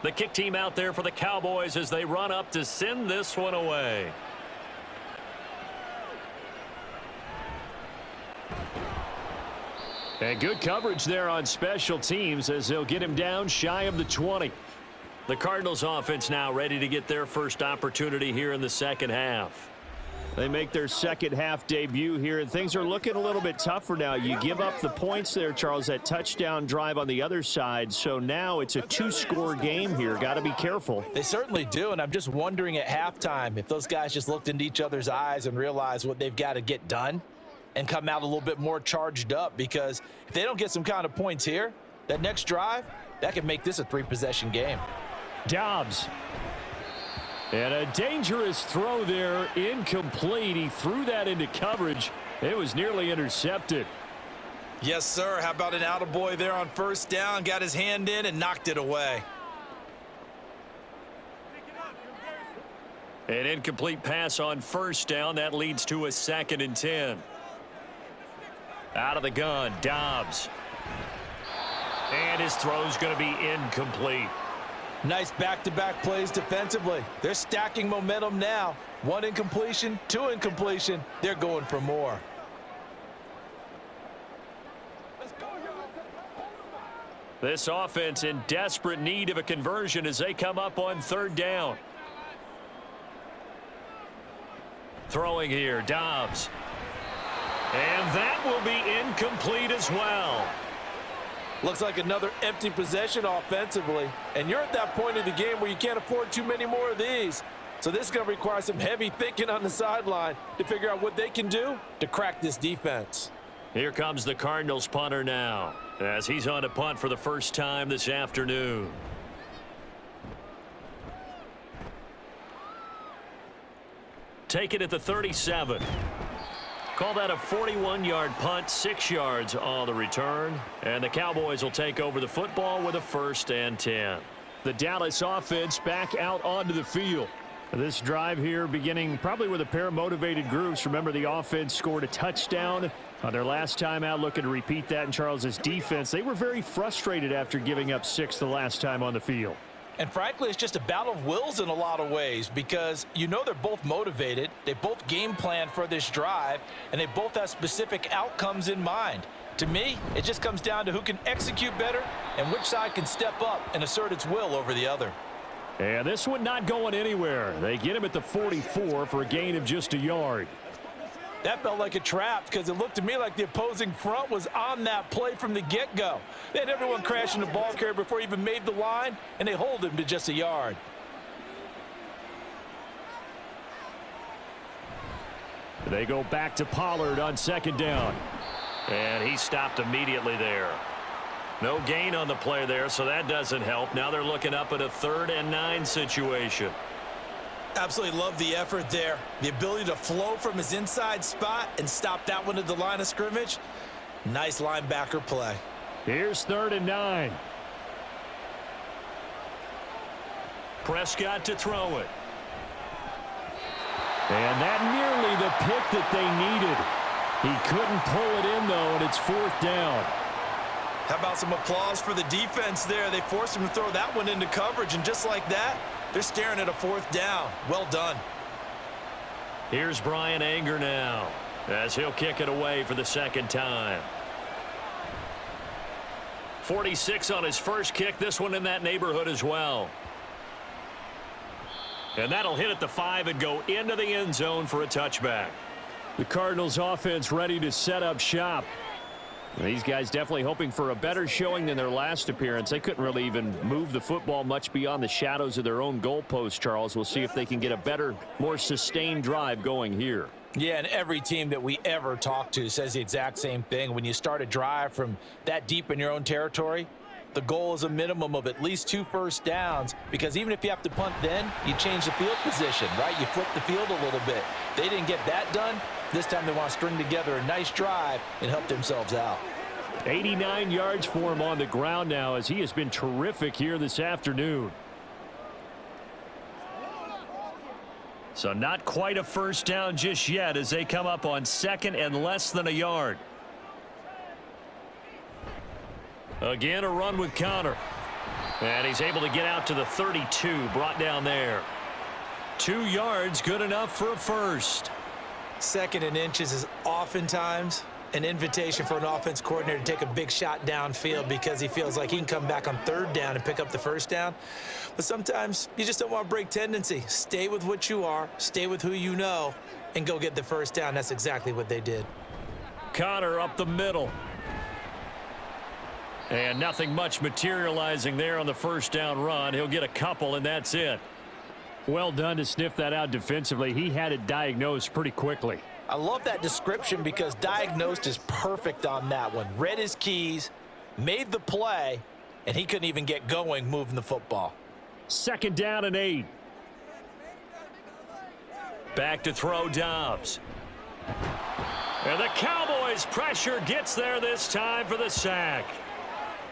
The kick team out there for the Cowboys as they run up to send this one away. And good coverage there on special teams as they'll get him down shy of the 20. The Cardinals offense now ready to get their first opportunity here in the second half. They make their second half debut here, and things are looking a little bit tougher now. You give up the points there, Charles, that touchdown drive on the other side. So now it's a 2-score game here. Got to be careful. They certainly do, and I'm just wondering at halftime if those guys just looked into each other's eyes and realized what they've got to get done and come out a little bit more charged up, because if they don't get some kind of points here, that next drive, that could make this a 3-possession game. Dobbs. And a dangerous throw there, incomplete. He threw that into coverage. It was nearly intercepted. Yes, sir. How about an attaboy there on first down? Got his hand in and knocked it away. An incomplete pass on first down. That leads to a 2nd and 10. Out of the gun, Dobbs. And his throw's going to be incomplete. Nice back-to-back plays defensively. They're stacking momentum now. 1 incompletion, 2 incompletion. They're going for more. This offense in desperate need of a conversion as they come up on 3rd down. Throwing here, Dobbs. And that will be incomplete as well. Looks like another empty possession offensively. And you're at that point in the game where you can't afford too many more of these. So this is going to require some heavy thinking on the sideline to figure out what they can do to crack this defense. Here comes the Cardinals punter now as he's on to punt for the first time this afternoon. Take it at the 37. Call that a 41-yard punt, 6 yards on the return. And the Cowboys will take over the football with a 1st and 10. The Dallas offense back out onto the field. This drive here beginning probably with a pair of motivated groups. Remember, the offense scored a touchdown on their last time out, looking to repeat that in Charles's defense. They were very frustrated after giving up 6 the last time on the field. And frankly, it's just a battle of wills in a lot of ways, because you know they're both motivated, they both game plan for this drive, and they both have specific outcomes in mind. To me, it just comes down to who can execute better and which side can step up and assert its will over the other. And this one not going anywhere. They get him at the 44 for a gain of just a yard. That felt like a trap, because it looked to me like the opposing front was on that play from the get-go. They had everyone crashing the ball carrier before he even made the line, and they hold him to just a yard. They go back to Pollard on 2nd down. And he stopped immediately there. No gain on the play there, so that doesn't help. Now they're looking up at a 3rd and 9 situation. Absolutely love the effort there. The ability to flow from his inside spot and stop that one at the line of scrimmage. Nice linebacker play. Here's 3rd and 9. Prescott to throw it. And that nearly the pick that they needed. He couldn't pull it in, though, and it's 4th down. How about some applause for the defense there? They forced him to throw that one into coverage, and just like that, they're staring at a 4th down. Well done. Here's Brian Anger now, as he'll kick it away for the 2nd time. 46 on his first kick. This one in that neighborhood as well. And that'll hit at the 5 and go into the end zone for a touchback. The Cardinals offense ready to set up shop. These guys definitely hoping for a better showing than their last appearance. They couldn't really even move the football much beyond the shadows of their own goalpost, Charles. We'll see if they can get a better, more sustained drive going here. Yeah, and every team that we ever talk to says the exact same thing. When you start a drive from that deep in your own territory, the goal is a minimum of at least 2 first downs, because even if you have to punt then, you change the field position, right? You flip the field a little bit. They didn't get that done. This time they want to string together a nice drive and help themselves out. 89 yards for him on the ground now, as he has been terrific here this afternoon. So not quite a first down just yet as they come up on 2nd and less than a yard. Again, a run with Connor. And he's able to get out to the 32, brought down there. 2 yards, good enough for a first. 2nd and inches is oftentimes an invitation for an offense coordinator to take a big shot downfield because he feels like he can come back on 3rd down and pick up the first down. But sometimes you just don't want to break tendency. Stay with what you are, stay with who you know, and go get the first down. That's exactly what they did. Connor up the middle. And nothing much materializing there on the first down run. He'll get a couple, and that's it. Well done to sniff that out defensively. He had it diagnosed pretty quickly. I love that description because diagnosed is perfect on that one. Read his keys, made the play, and he couldn't even get going moving the football. 2nd down and 8. Back to throw Dobbs. And the Cowboys pressure gets there this time for the sack.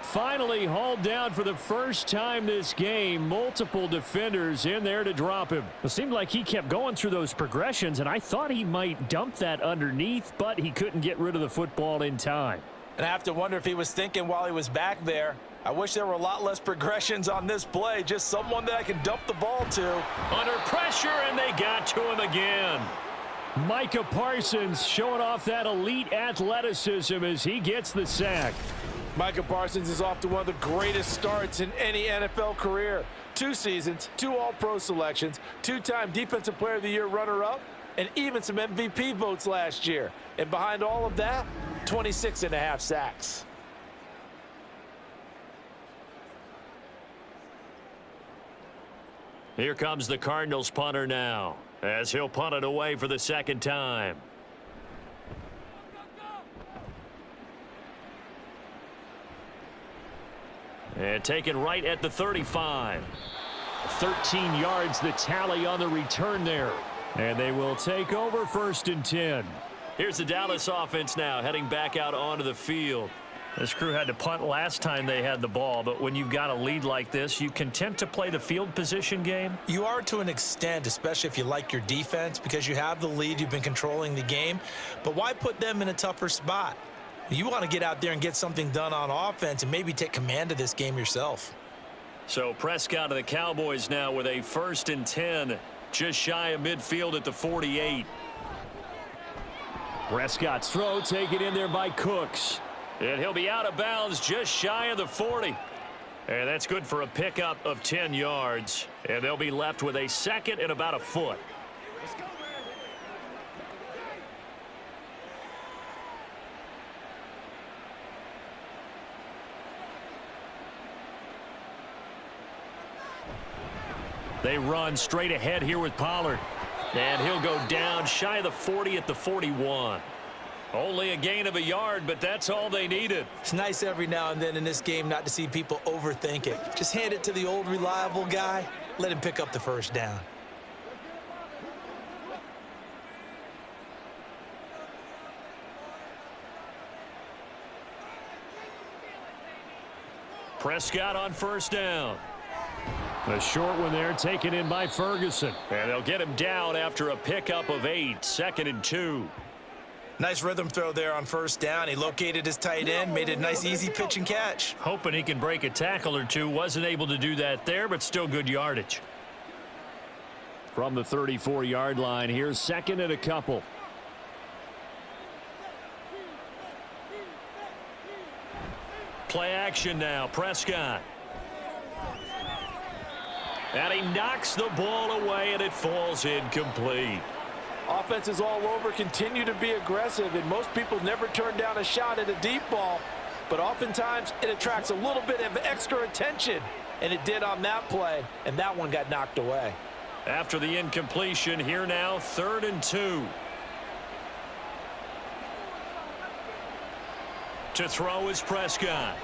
Finally hauled down for the first time this game. Multiple defenders in there to drop him. It seemed like he kept going through those progressions, and I thought he might dump that underneath, but he couldn't get rid of the football in time. And I have to wonder if he was thinking while he was back there, I wish there were a lot less progressions on this play, just someone that I can dump the ball to. Under pressure, and they got to him again. Micah Parsons showing off that elite athleticism as he gets the sack. Micah Parsons is off to one of the greatest starts in any NFL career. 2 seasons, 2 All-Pro selections, 2-time Defensive Player of the Year runner-up, and even some MVP votes last year. And behind all of that, 26.5 sacks. Here comes the Cardinals punter now, as he'll punt it away for the 2nd time. And taken right at the 35. 13 yards the tally on the return there. And they will take over 1st and 10. Here's the Dallas offense now heading back out onto the field. This crew had to punt last time they had the ball, but when you've got a lead like this, you content to play the field position game? You are to an extent, especially if you like your defense, because you have the lead, you've been controlling the game. But why put them in a tougher spot? You want to get out there and get something done on offense and maybe take command of this game yourself. So Prescott of the Cowboys now with a 1st and 10, just shy of midfield at the 48. Prescott's throw taken in there by Cooks. And he'll be out of bounds just shy of the 40. And that's good for a pickup of 10 yards. And they'll be left with a 2nd and about a foot. They run straight ahead here with Pollard. And he'll go down shy of the 40 at the 41. Only a gain of a yard, but that's all they needed. It's nice every now and then in this game not to see people overthink it. Just hand it to the old reliable guy. Let him pick up the first down. Prescott on first down. A short one there taken in by Ferguson. And they'll get him down after a pickup of 8, 2nd and 2. Nice rhythm throw there on first down. He located his tight end, made it a nice, easy pitch and catch. Hoping he can break a tackle or two. Wasn't able to do that there, but still good yardage. From the 34-yard line, here's 2nd and a couple. Play action now, Prescott. And he knocks the ball away, and it falls incomplete. Offenses all over continue to be aggressive, and most people never turn down a shot at a deep ball. But oftentimes, it attracts a little bit of extra attention, and it did on that play, and that one got knocked away. After the incompletion, here now, 3rd and 2. To throw is Prescott.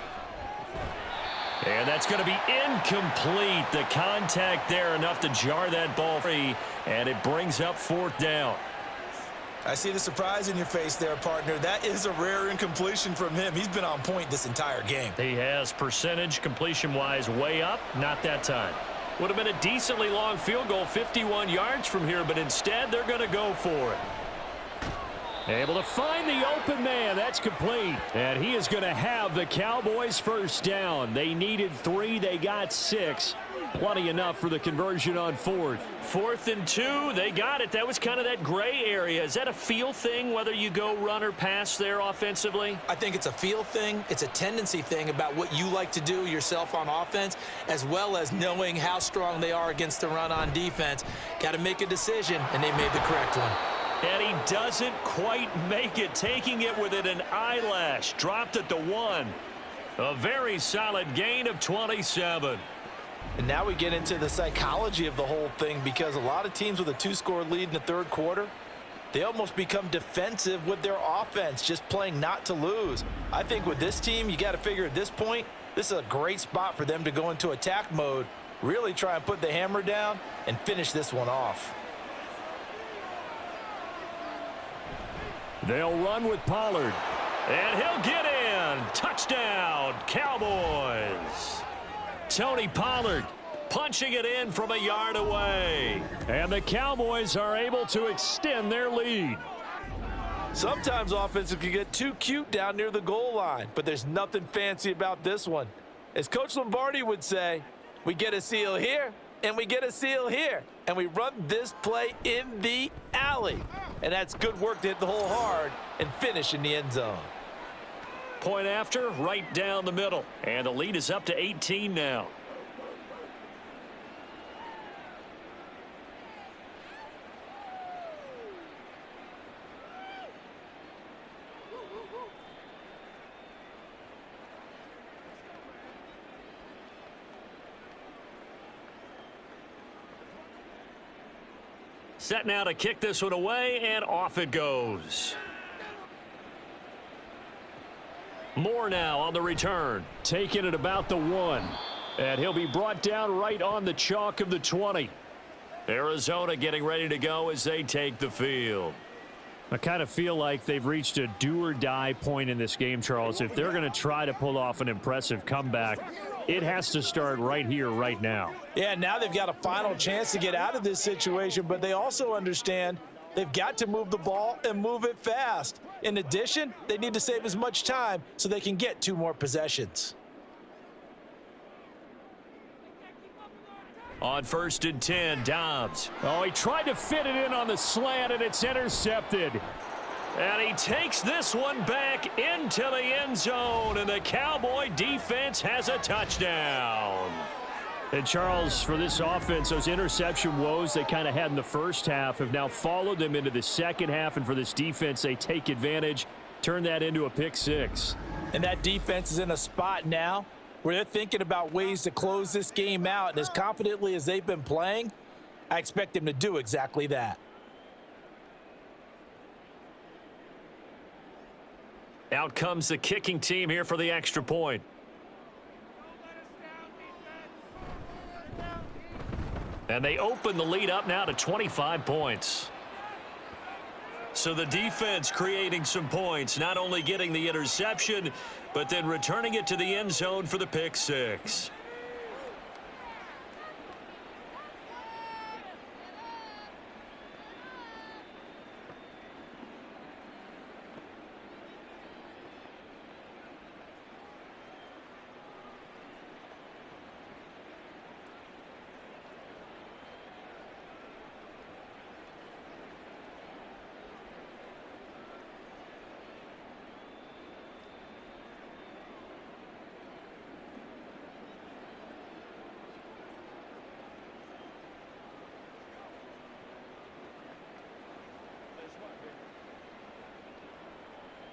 And that's going to be incomplete. The contact there enough to jar that ball free, and it brings up 4th down. I see the surprise in your face there, partner. That is a rare incompletion from him. He's been on point this entire game. He has percentage completion-wise way up, not that time. Would have been a decently long field goal, 51 yards from here, but instead they're going to go for it. Able to find the open man. That's complete. And he is going to have the Cowboys first down. They needed 3. They got 6. Plenty enough for the conversion on 4th. 4th and 2. They got it. That was kind of that gray area. Is that a feel thing, whether you go run or pass there offensively? I think it's a feel thing. It's a tendency thing about what you like to do yourself on offense, as well as knowing how strong they are against the run on defense. Got to make a decision, and they made the correct one. And he doesn't quite make it, taking it within an eyelash. Dropped at the 1. A very solid gain of 27. And now we get into the psychology of the whole thing, because a lot of teams with a 2-score lead in the 3rd quarter, they almost become defensive with their offense, just playing not to lose. I think with this team, you got to figure at this point, this is a great spot for them to go into attack mode, really try and put the hammer down and finish this one off. They'll run with Pollard. And he'll get in. Touchdown, Cowboys. Tony Pollard punching it in from a yard away. And the Cowboys are able to extend their lead. Sometimes offenses can get too cute down near the goal line, but there's nothing fancy about this one. As Coach Lombardi would say, we get a seal here, and we get a seal here, and we run this play in the alley. And that's good work to hit the hole hard and finish in the end zone. Point after, right down the middle. And the lead is up to 18 now. Set now to kick this one away, and off it goes. Moore now on the return, taking it about the 1. And he'll be brought down right on the chalk of the 20. Arizona getting ready to go as they take the field. I kind of feel like they've reached a do-or-die point in this game, Charles. If they're going to try to pull off an impressive comeback, it has to start right here, right now. Yeah, now they've got a final chance to get out of this situation, but they also understand they've got to move the ball and move it fast. In addition, they need to save as much time so they can get 2 more possessions. On 1st and 10, Dobbs. Oh, he tried to fit it in on the slant, and it's intercepted. And he takes this one back into the end zone, and the Cowboy defense has a touchdown. And, Charles, for this offense, those interception woes they kind of had in the first half have now followed them into the second half, and for this defense, they take advantage, turn that into a pick 6. And that defense is in a spot now where they're thinking about ways to close this game out, and as confidently as they've been playing, I expect them to do exactly that. Out comes the kicking team here for the extra point. And they open the lead up now to 25 points. So the defense creating some points, not only getting the interception, but then returning it to the end zone for the pick six.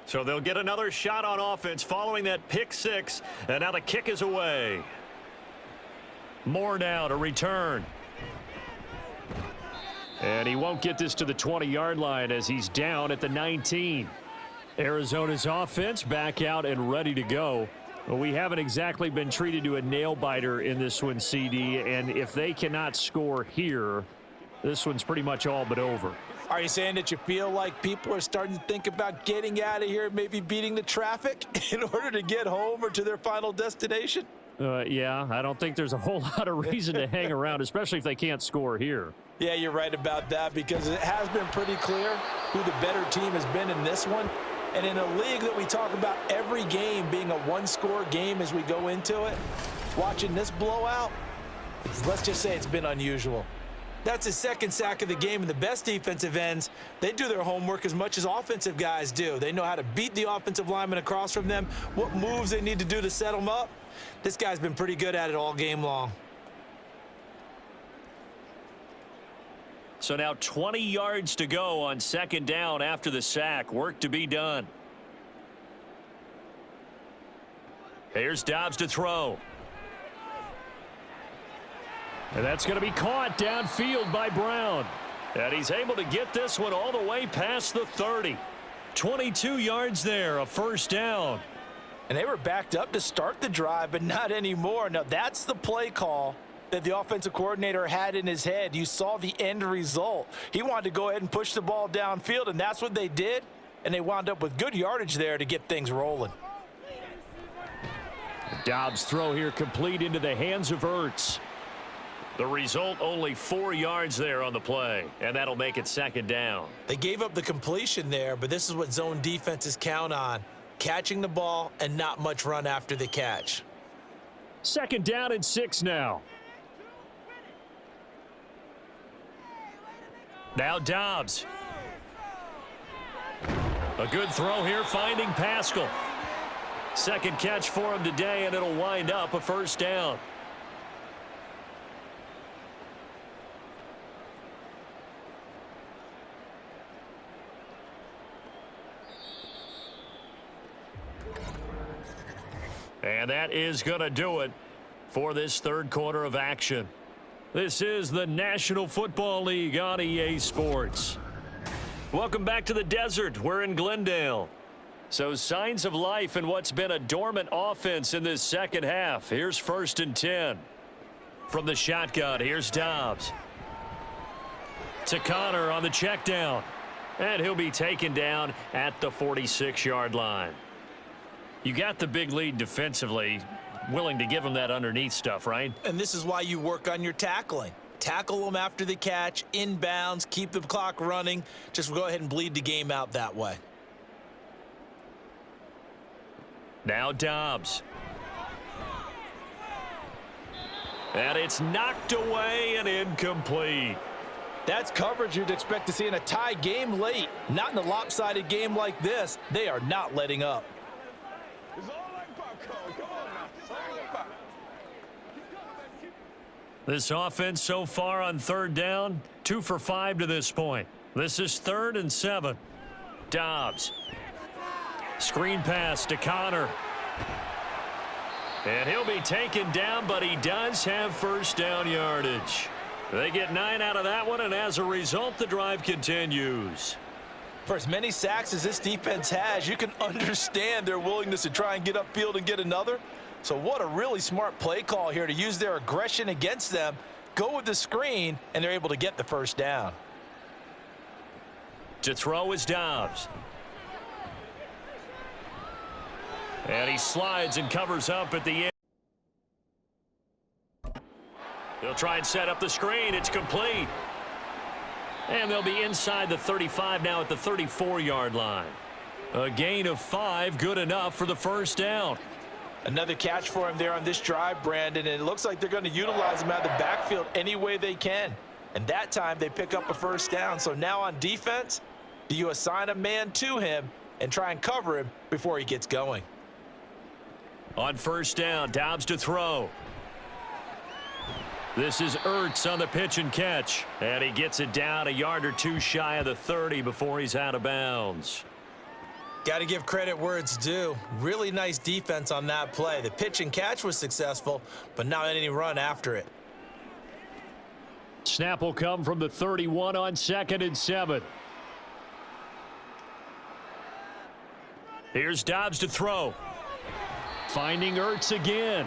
So they'll get another shot on offense following that pick six, and now the kick is away. Moore now to return. And he won't get this to the 20-yard line as he's down at the 19. Arizona's offense back out and ready to go. Well, we haven't exactly been treated to a nail-biter in this one, CD, and if they cannot score here, this one's pretty much all but over. Are you saying that you feel like people are starting to think about getting out of here, maybe beating the traffic in order to get home or to their final destination? Yeah, I don't think there's a whole lot of reason to hang around, especially if they can't score here. Yeah, you're right about that because it has been pretty clear who the better team has been in this one. And in a league that we talk about every game being a one-score game as we go into it, watching this blowout, let's just say it's been unusual. That's his second sack of the game, and the best defensive ends, they do their homework as much as offensive guys do. They know how to beat the offensive lineman across from them, what moves they need to do to set them up. This guy's been pretty good at it all game long. So now 20 yards to go on second down after the sack. Work to be done. Here's Dobbs to throw. And that's going to be caught downfield by Brown. And he's able to get this one all the way past the 30. 22 yards there, a first down. And they were backed up to start the drive, but not anymore. Now, that's the play call that the offensive coordinator had in his head. You saw the end result. He wanted to go ahead and push the ball downfield, and that's what they did. And they wound up with good yardage there to get things rolling. Dobbs' throw here complete into the hands of Ertz. The result, only 4 yards there on the play, and that'll make it second down. They gave up the completion there, but this is what zone defenses count on. Catching the ball and not much run after the catch. Second down and 6 now. Now Dobbs. A good throw here, finding Pascal. Second catch for him today, and it'll wind up a first down. And that is going to do it for this third quarter of action. This is the National Football League on EA Sports. Welcome back to the desert. We're in Glendale. So signs of life in what's been a dormant offense in this second half. Here's first and 10. From the shotgun, here's Dobbs. To Connor on the check down. And he'll be taken down at the 46-yard line. You got the big lead defensively, willing to give them that underneath stuff, right? And this is why you work on your tackling. Tackle them after the catch, inbounds, keep the clock running. Just go ahead and bleed the game out that way. Now Dobbs. And it's knocked away and incomplete. That's coverage you'd expect to see in a tie game late. Not in a lopsided game like this. They are not letting up. This offense so far on third down, 2 for 5 to this point. This is 3rd and 7. Dobbs. Screen pass to Connor. And he'll be taken down, but he does have first down yardage. They get 9 out of that one, and as a result, the drive continues. For as many sacks as this defense has, you can understand their willingness to try and get upfield and get another. So what a really smart play call here to use their aggression against them, go with the screen, and they're able to get the first down. To throw is Dobbs. And he slides and covers up at the end. They'll try and set up the screen. It's complete. And they'll be inside the 35 now at the 34-yard line. A gain of 5, good enough for the first down. Another catch for him there on this drive, Brandon, and it looks like they're going to utilize him out of the backfield any way they can. And that time they pick up a first down. So now on defense, do you assign a man to him and try and cover him before he gets going? On first down, Dobbs to throw. This is Ertz on the pitch and catch. And he gets it down a yard or two shy of the 30 before he's out of bounds. Got to give credit where it's due. Really nice defense on that play. The pitch and catch was successful, but not any run after it. Snap will come from the 31 on 2nd and 7. Here's Dobbs to throw. Finding Ertz again.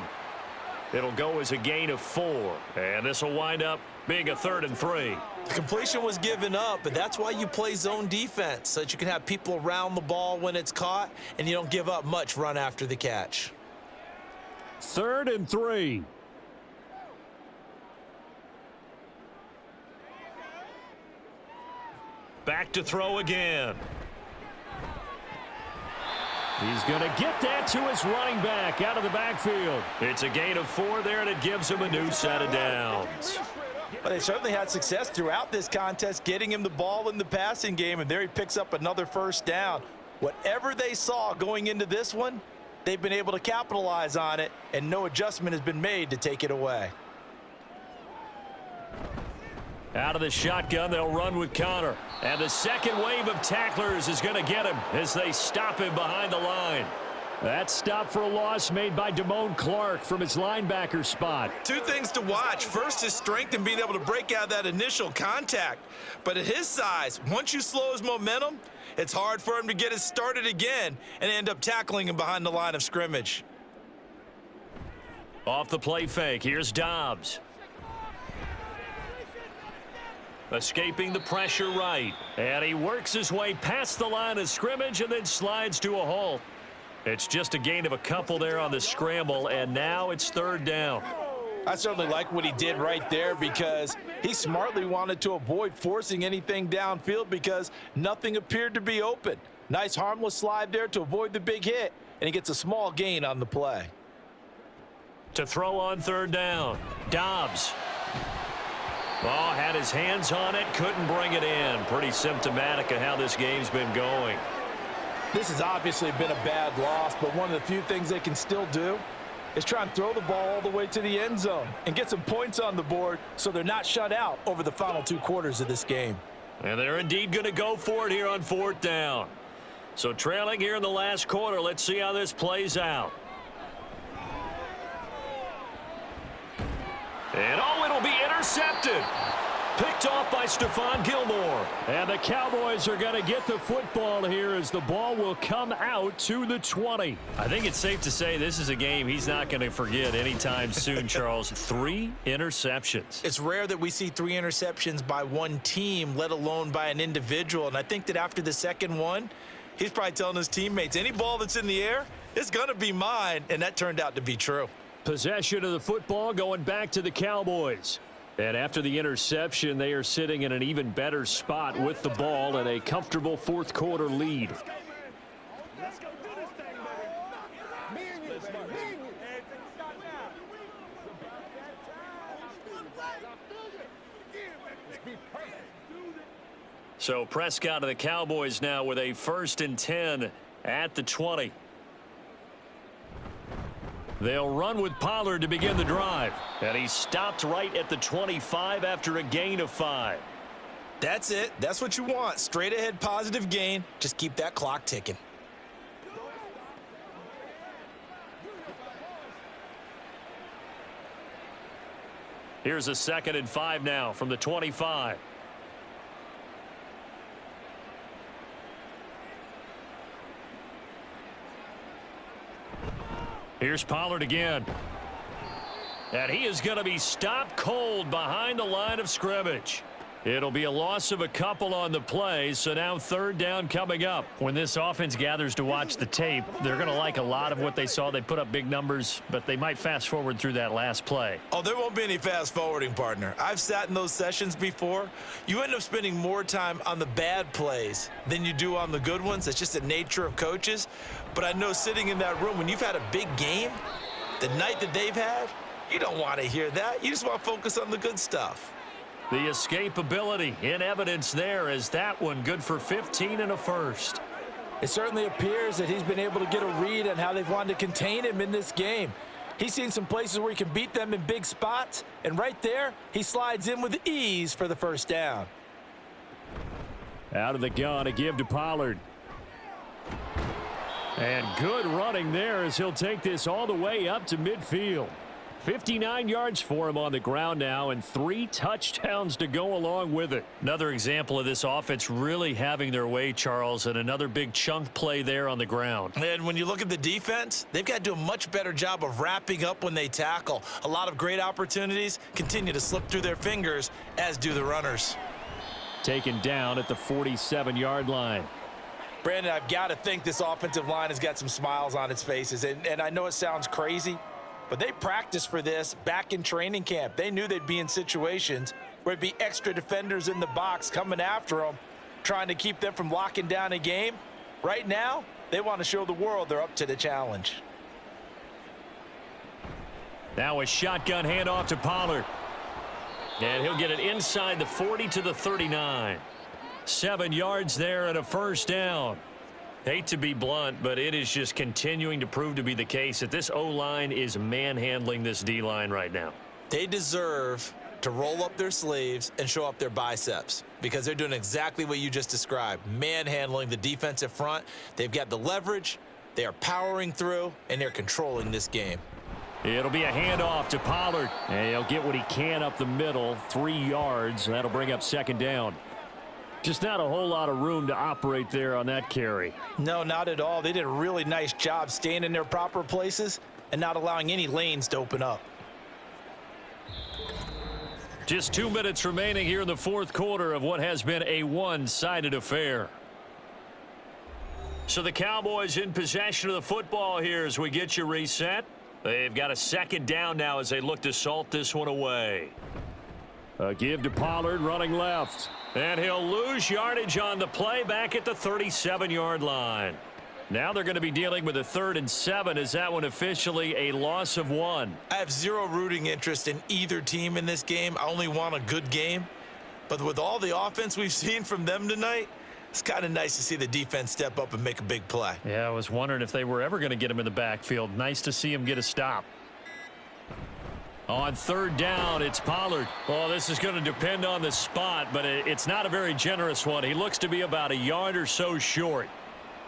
It'll go as a gain of 4. And this will wind up being a 3rd and 3. The completion was given up, but that's why you play zone defense, so that you can have people around the ball when it's caught, and you don't give up much run after the catch. 3rd and 3. Back to throw again. He's going to get that to his running back out of the backfield. It's a gain of 4 there, and it gives him a new set of downs. Well, they certainly had success throughout this contest getting him the ball in the passing game, and there he picks up another first down. Whatever they saw going into this one, they've been able to capitalize on it, and no adjustment has been made to take it away. Out of the shotgun, they'll run with Connor. And the second wave of tacklers is going to get him as they stop him behind the line. That stop for a loss made by Damone Clark from his linebacker spot. 2 things to watch. First, his strength and being able to break out that initial contact. But at his size, once you slow his momentum, it's hard for him to get it started again and end up tackling him behind the line of scrimmage. Off the play fake, here's Dobbs. Escaping the pressure right. And he works his way past the line of scrimmage and then slides to a halt. It's just a gain of a couple there on the scramble, and now it's 3rd down. I certainly like what he did right there because he smartly wanted to avoid forcing anything downfield because nothing appeared to be open. Nice harmless slide there to avoid the big hit, and he gets a small gain on the play. To throw on 3rd down, Dobbs. Oh, had his hands on it, couldn't bring it in. Pretty symptomatic of how this game's been going. This has obviously been a bad loss, but one of the few things they can still do is try and throw the ball all the way to the end zone and get some points on the board so they're not shut out over the final 2 quarters of this game. And they're indeed going to go for it here on 4th down. So trailing here in the last quarter, let's see how this plays out. And oh, it'll be intercepted. Picked off by Stephon Gilmore. And the Cowboys are going to get the football here as the ball will come out to the 20. I think it's safe to say this is a game he's not going to forget anytime soon, Charles. 3 interceptions. It's rare that we see 3 interceptions by one team, let alone by an individual. And I think that after the second one, he's probably telling his teammates, any ball that's in the air, it's going to be mine. And that turned out to be true. Possession of the football going back to the Cowboys. And after the interception, they are sitting in an even better spot with the ball and a comfortable 4th quarter lead. So Prescott of the Cowboys now with a 1st and 10 at the 20. They'll run with Pollard to begin the drive. And he stopped right at the 25 after a gain of 5. That's it. That's what you want. Straight ahead positive gain. Just keep that clock ticking. Here's a 2nd and 5 now from the 25. Here's Pollard again. And he is going to be stopped cold behind the line of scrimmage. It'll be a loss of a couple on the play, so now third down coming up. When this offense gathers to watch the tape, they're going to like a lot of what they saw. They put up big numbers, but they might fast forward through that last play. Oh, there won't be any fast forwarding, partner. I've sat in those sessions before. You end up spending more time on the bad plays than you do on the good ones. It's just the nature of coaches. But I know sitting in that room, when you've had a big game, the night that they've had, you don't want to hear that. You just want to focus on the good stuff. The escapability in evidence there as that one good for 15 and a first. It certainly appears that he's been able to get a read on how they've wanted to contain him in this game. He's seen some places where he can beat them in big spots, and right there, he slides in with ease for the first down. Out of the gun, a give to Pollard. And good running there as he'll take this all the way up to midfield. 59 yards for him on the ground now and 3 touchdowns to go along with it. Another example of this offense really having their way, Charles, and another big chunk play there on the ground. And when you look at the defense, they've got to do a much better job of wrapping up when they tackle. A lot of great opportunities continue to slip through their fingers, as do the runners. Taken down at the 47-yard line. Brandon, I've got to think this offensive line has got some smiles on its faces, and I know it sounds crazy, but they practiced for this back in training camp. They knew they'd be in situations where it'd be extra defenders in the box coming after them, trying to keep them from locking down a game. Right now, they want to show the world they're up to the challenge. Now a shotgun handoff to Pollard. And he'll get it inside the 40 to the 39. 7 yards there and a first down. Hate to be blunt, but it is just continuing to prove to be the case that this O-line is manhandling this D-line right now. They deserve to roll up their sleeves and show up their biceps because they're doing exactly what you just described, manhandling the defensive front. They've got the leverage, they are powering through, and they're controlling this game. It'll be a handoff to Pollard, and he'll get what he can up the middle, 3 yards. That'll bring up second down. Just not a whole lot of room to operate there on that carry. No, not at all. They did a really nice job staying in their proper places and not allowing any lanes to open up. Just 2 minutes remaining here in the fourth quarter of what has been a one-sided affair. So the Cowboys in possession of the football here as we get you reset. They've got a second down now as they look to salt this one away. A give to Pollard running left. And he'll lose yardage on the play back at the 37-yard line. Now they're going to be dealing with a 3rd and 7 as that one officially a loss of 1. I have zero rooting interest in either team in this game. I only want a good game. But with all the offense we've seen from them tonight, it's kind of nice to see the defense step up and make a big play. Yeah, I was wondering if they were ever going to get him in the backfield. Nice to see him get a stop. On 3rd down, it's Pollard. Well, this is going to depend on the spot, but it's not a very generous one. He looks to be about a yard or so short.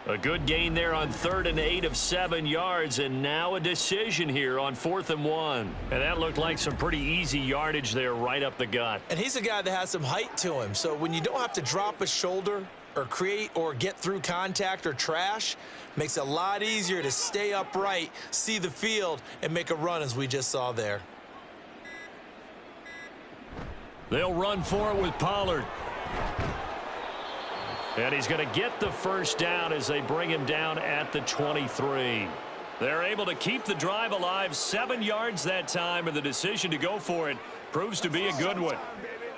A good gain there on 3rd and 8 of 7 yards, and now a decision here on 4th and 1. And that looked like some pretty easy yardage there right up the gut. And he's a guy that has some height to him, so when you don't have to drop a shoulder or create or get through contact or trash, makes it a lot easier to stay upright, see the field, and make a run as we just saw there. They'll run for it with Pollard. And he's going to get the first down as they bring him down at the 23. They're able to keep the drive alive, 7 yards that time, and the decision to go for it proves to be a good one.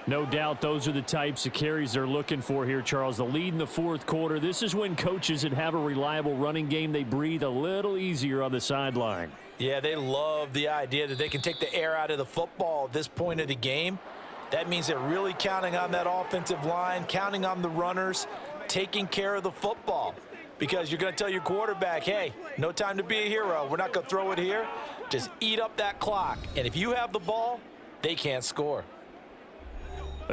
No doubt those are the types of carries they're looking for here, Charles. The lead in the fourth quarter. This is when coaches that have a reliable running game, they breathe a little easier on the sideline. Yeah, they love the idea that they can take the air out of the football at this point of the game. That means they're really counting on that offensive line, counting on the runners, taking care of the football. Because you're going to tell your quarterback, hey, no time to be a hero. We're not going to throw it here. Just eat up that clock. And if you have the ball, they can't score.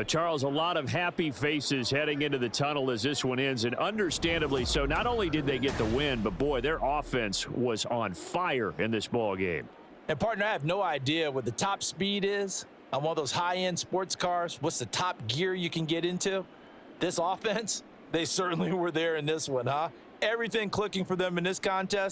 Charles, a lot of happy faces heading into the tunnel as this one ends, and understandably so. Not only did they get the win, but, boy, their offense was on fire in this ball game. And, partner, I have no idea what the top speed is on one of those high-end sports cars. What's the top gear you can get into? This offense, they certainly were there in this one, huh? Everything clicking for them in this contest.